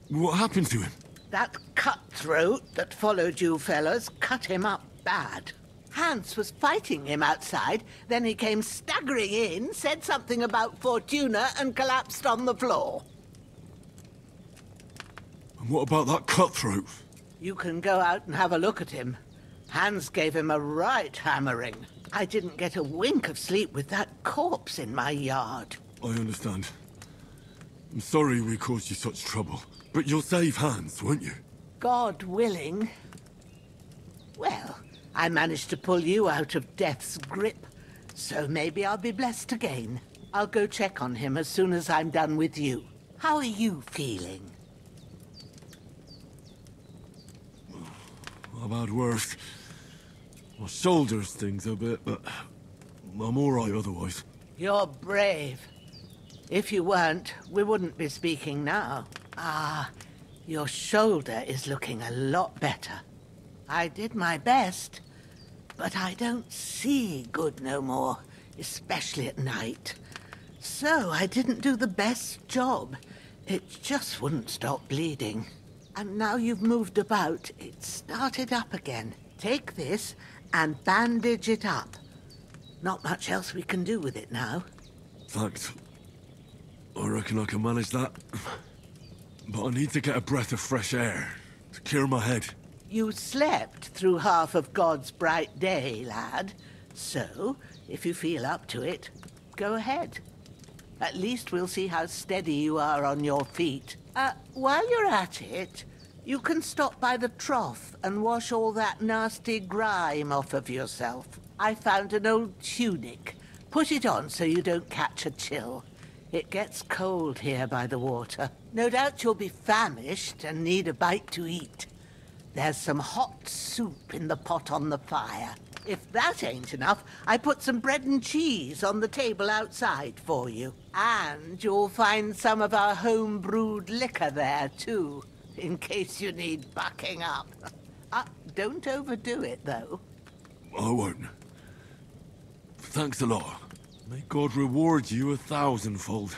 What happened to him? That cutthroat that followed you fellas cut him up bad. Hans was fighting him outside, then he came staggering in, said something about Fortuna, and collapsed on the floor. And what about that cutthroat? You can go out and have a look at him. Hans gave him a right hammering. I didn't get a wink of sleep with that corpse in my yard. I understand. I'm sorry we caused you such trouble. But you'll save Hans, won't you? God willing. Well, I managed to pull you out of death's grip, so maybe I'll be blessed again. I'll go check on him as soon as I'm done with you. How are you feeling? I've had worse. My shoulder stings a bit, but I'm all right otherwise. You're brave. If you weren't, we wouldn't be speaking now. Ah, your shoulder is looking a lot better. I did my best, but I don't see good no more, especially at night. So I didn't do the best job. It just wouldn't stop bleeding. And now you've moved about, it started up again. Take this and bandage it up. Not much else we can do with it now. Thanks. I reckon I can manage that. But I need to get a breath of fresh air to clear my head. You slept through half of God's bright day, lad. So, if you feel up to it, go ahead. At least we'll see how steady you are on your feet. While you're at it, you can stop by the trough and wash all that nasty grime off of yourself. I found an old tunic. Put it on so you don't catch a chill. It gets cold here by the water. No doubt you'll be famished and need a bite to eat. There's some hot soup in the pot on the fire. If that ain't enough, I put some bread and cheese on the table outside for you. And you'll find some of our home-brewed liquor there, too, in case you need bucking up. Don't overdo it, though. I won't. Thanks a lot. May God reward you 1,000-fold.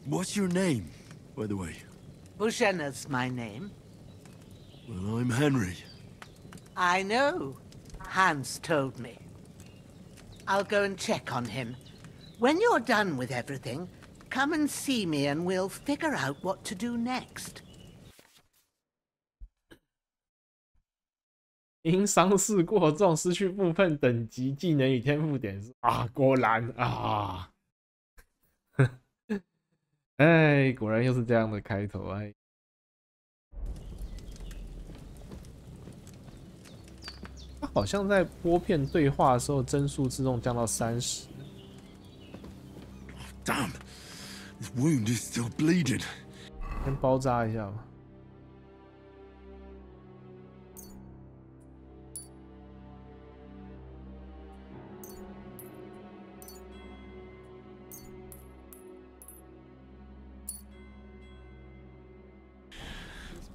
What's your name, by the way? Bushena's my name. Well, I'm Henry. I know. Hans told me. I'll go and check on him. When you're done with everything, Come and see me and we'll figure out what to do next. 因伤势过重，失去部分等级技能与天赋点数啊！果然啊，哎，果然又是这样的开头哎。他好像在拨片对话的时候，帧数自动降到30。Damn, this wound is still bleeding. 先包扎一下吧。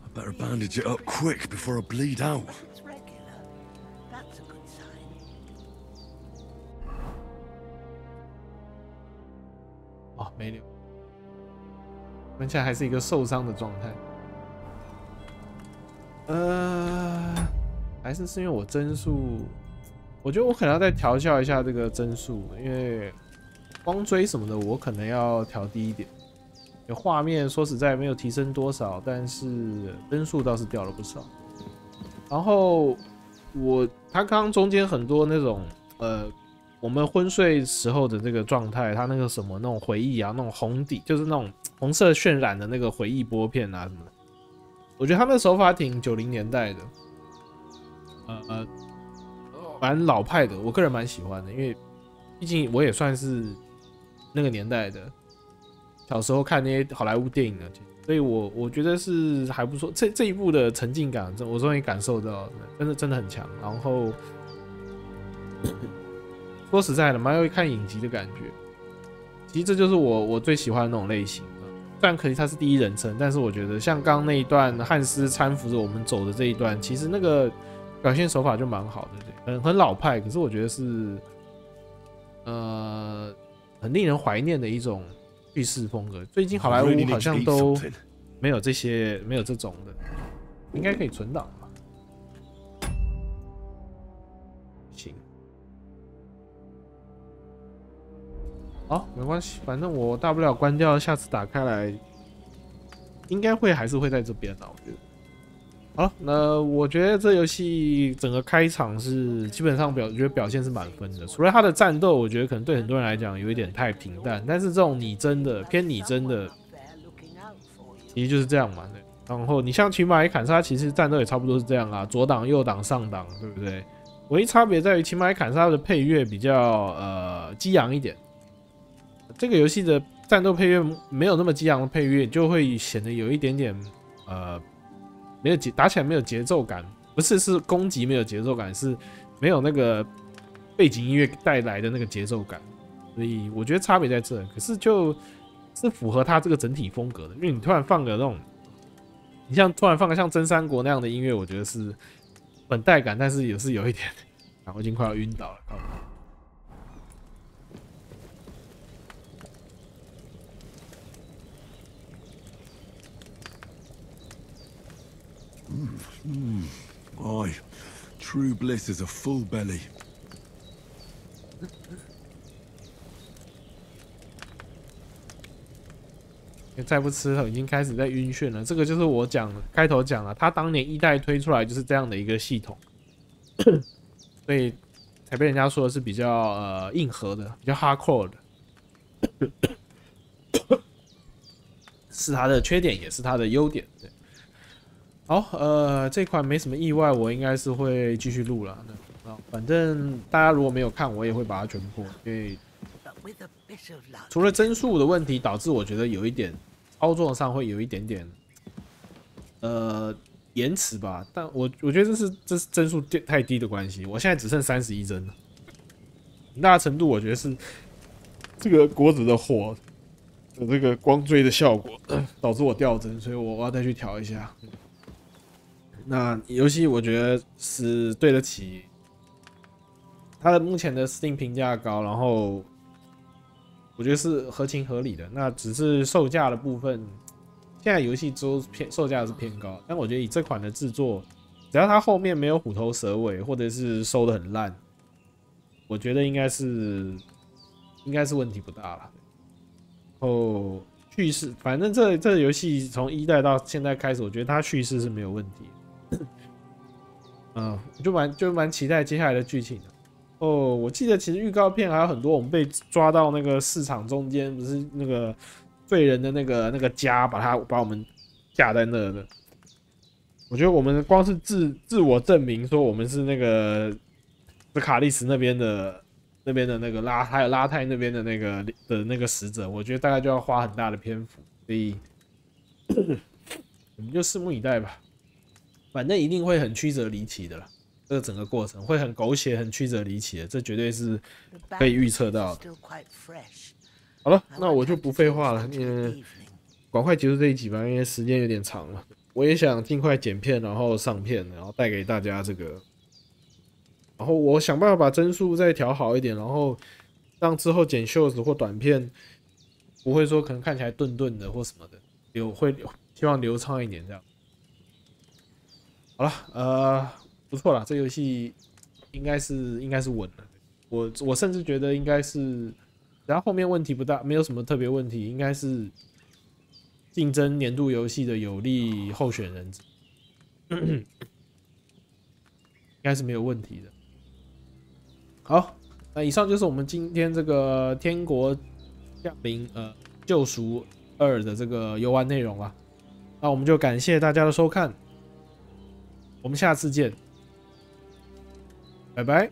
I better bandage it up quick before I bleed out. It's regular. That's a good sign. 哦，没流，看起来还是一个受伤的状态。还是因为我帧数，我觉得我可能要再调校一下这个帧数，因为光追什么的，我可能要调低一点。画面说实在没有提升多少，但是帧数倒是掉了不少。然后他刚刚中间很多那种我们昏睡时候的这个状态，他那个什么那种回忆啊，那种红底就是那种红色渲染的那个回忆拨片啊什么的，我觉得他那个手法挺90年代的，蛮老派的，我个人蛮喜欢的，因为毕竟我也算是那个年代的。小时候看那些好莱坞电影的，所以我觉得是还不错。这一部的沉浸感，我终于感受到，真的很强。然后说实在的，蛮有看影集的感觉。其实这就是我最喜欢的那种类型。虽然可惜它是第一人称，但是我觉得像刚刚那一段汉斯搀扶着我们走的这一段，其实那个表现手法就蛮好的，很老派，可是我觉得是很令人怀念的一种叙事风格。最近好莱坞好像都没有这种的，应该可以存档吧？行，好，没关系，反正我大不了关掉，下次打开来，应该还是会在这边的，我觉得。好，那我觉得这游戏整个开场是基本上我觉得表现是满分的，除了它的战斗，我觉得可能对很多人来讲有一点太平淡，但是这种偏拟真的，其实就是这样嘛。然后你像骑马与砍杀，其实战斗也差不多是这样啊，左挡右挡上挡，对不对？唯一差别在于骑马与砍杀的配乐比较激昂一点，这个游戏的战斗配乐没有那么激昂的配乐，就会显得有一点点没有打起来没有节奏感，不是攻击没有节奏感，是没有那个背景音乐带来的那个节奏感，所以我觉得差别在这。可是就是符合它这个整体风格的，因为你突然放个那种，你像突然放个像真三国那样的音乐，我觉得是很带感，但是也是有一点，然后已经快要晕倒了。Aye, true bliss is a full belly. 再不吃已经开始在晕眩了，这个就是我开头讲了，他当年1代推出来就是这样的一个系统，所以才被人家说的是比较硬核的，比较 hardcore 的，是它的缺点也是它的优点。对，好，这款没什么意外，我应该是会继续录了。反正大家如果没有看，我也会把它全破，因为除了帧数的问题，导致我觉得有一点操作上会有一点点延迟吧。但我觉得这是帧数太低的关系。我现在只剩31帧了，很大程度我觉得是这个锅子的火的这个光追的效果导致我掉帧，所以我要再去调一下。那游戏我觉得是对得起它的目前的 Steam 评价高，然后我觉得是合情合理的。那只是售价的部分，现在游戏都售价是偏高，但我觉得以这款的制作，只要它后面没有虎头蛇尾，或者是收得很烂，我觉得应该是问题不大了。后叙事，反正这个游戏从1代到现在开始，我觉得它叙事是没有问题。我就蛮期待接下来的剧情的。哦，我记得其实预告片还有很多，我们被抓到那个市场中间，不是那个罪人的那个家，把我们架在那的。我觉得我们光是自我证明说我们是那个斯卡利斯那边的那个还有拉泰那边的那个使者，我觉得大概就要花很大的篇幅，所以我们就拭目以待吧。反正一定会很曲折离奇的啦，这个整个过程会很狗血、很曲折离奇的，这绝对是可以预测到的。好了，那我就不废话了，赶快结束这一集吧，因为时间有点长了。我也想尽快剪片，然后上片，然后带给大家这个。然后我想办法把帧数再调好一点，然后让之后剪秀子或短片不会说可能看起来顿顿的或什么的，会希望流畅一点这样。好了，不错啦，这游戏应该是稳了。我甚至觉得应该是，只要后面问题不大，没有什么特别问题，应该是竞争年度游戏的有力候选人之应该是没有问题的。好，那以上就是我们今天这个《天国降临》救赎2的这个游玩内容了。那我们就感谢大家的收看。我们下次见，拜拜。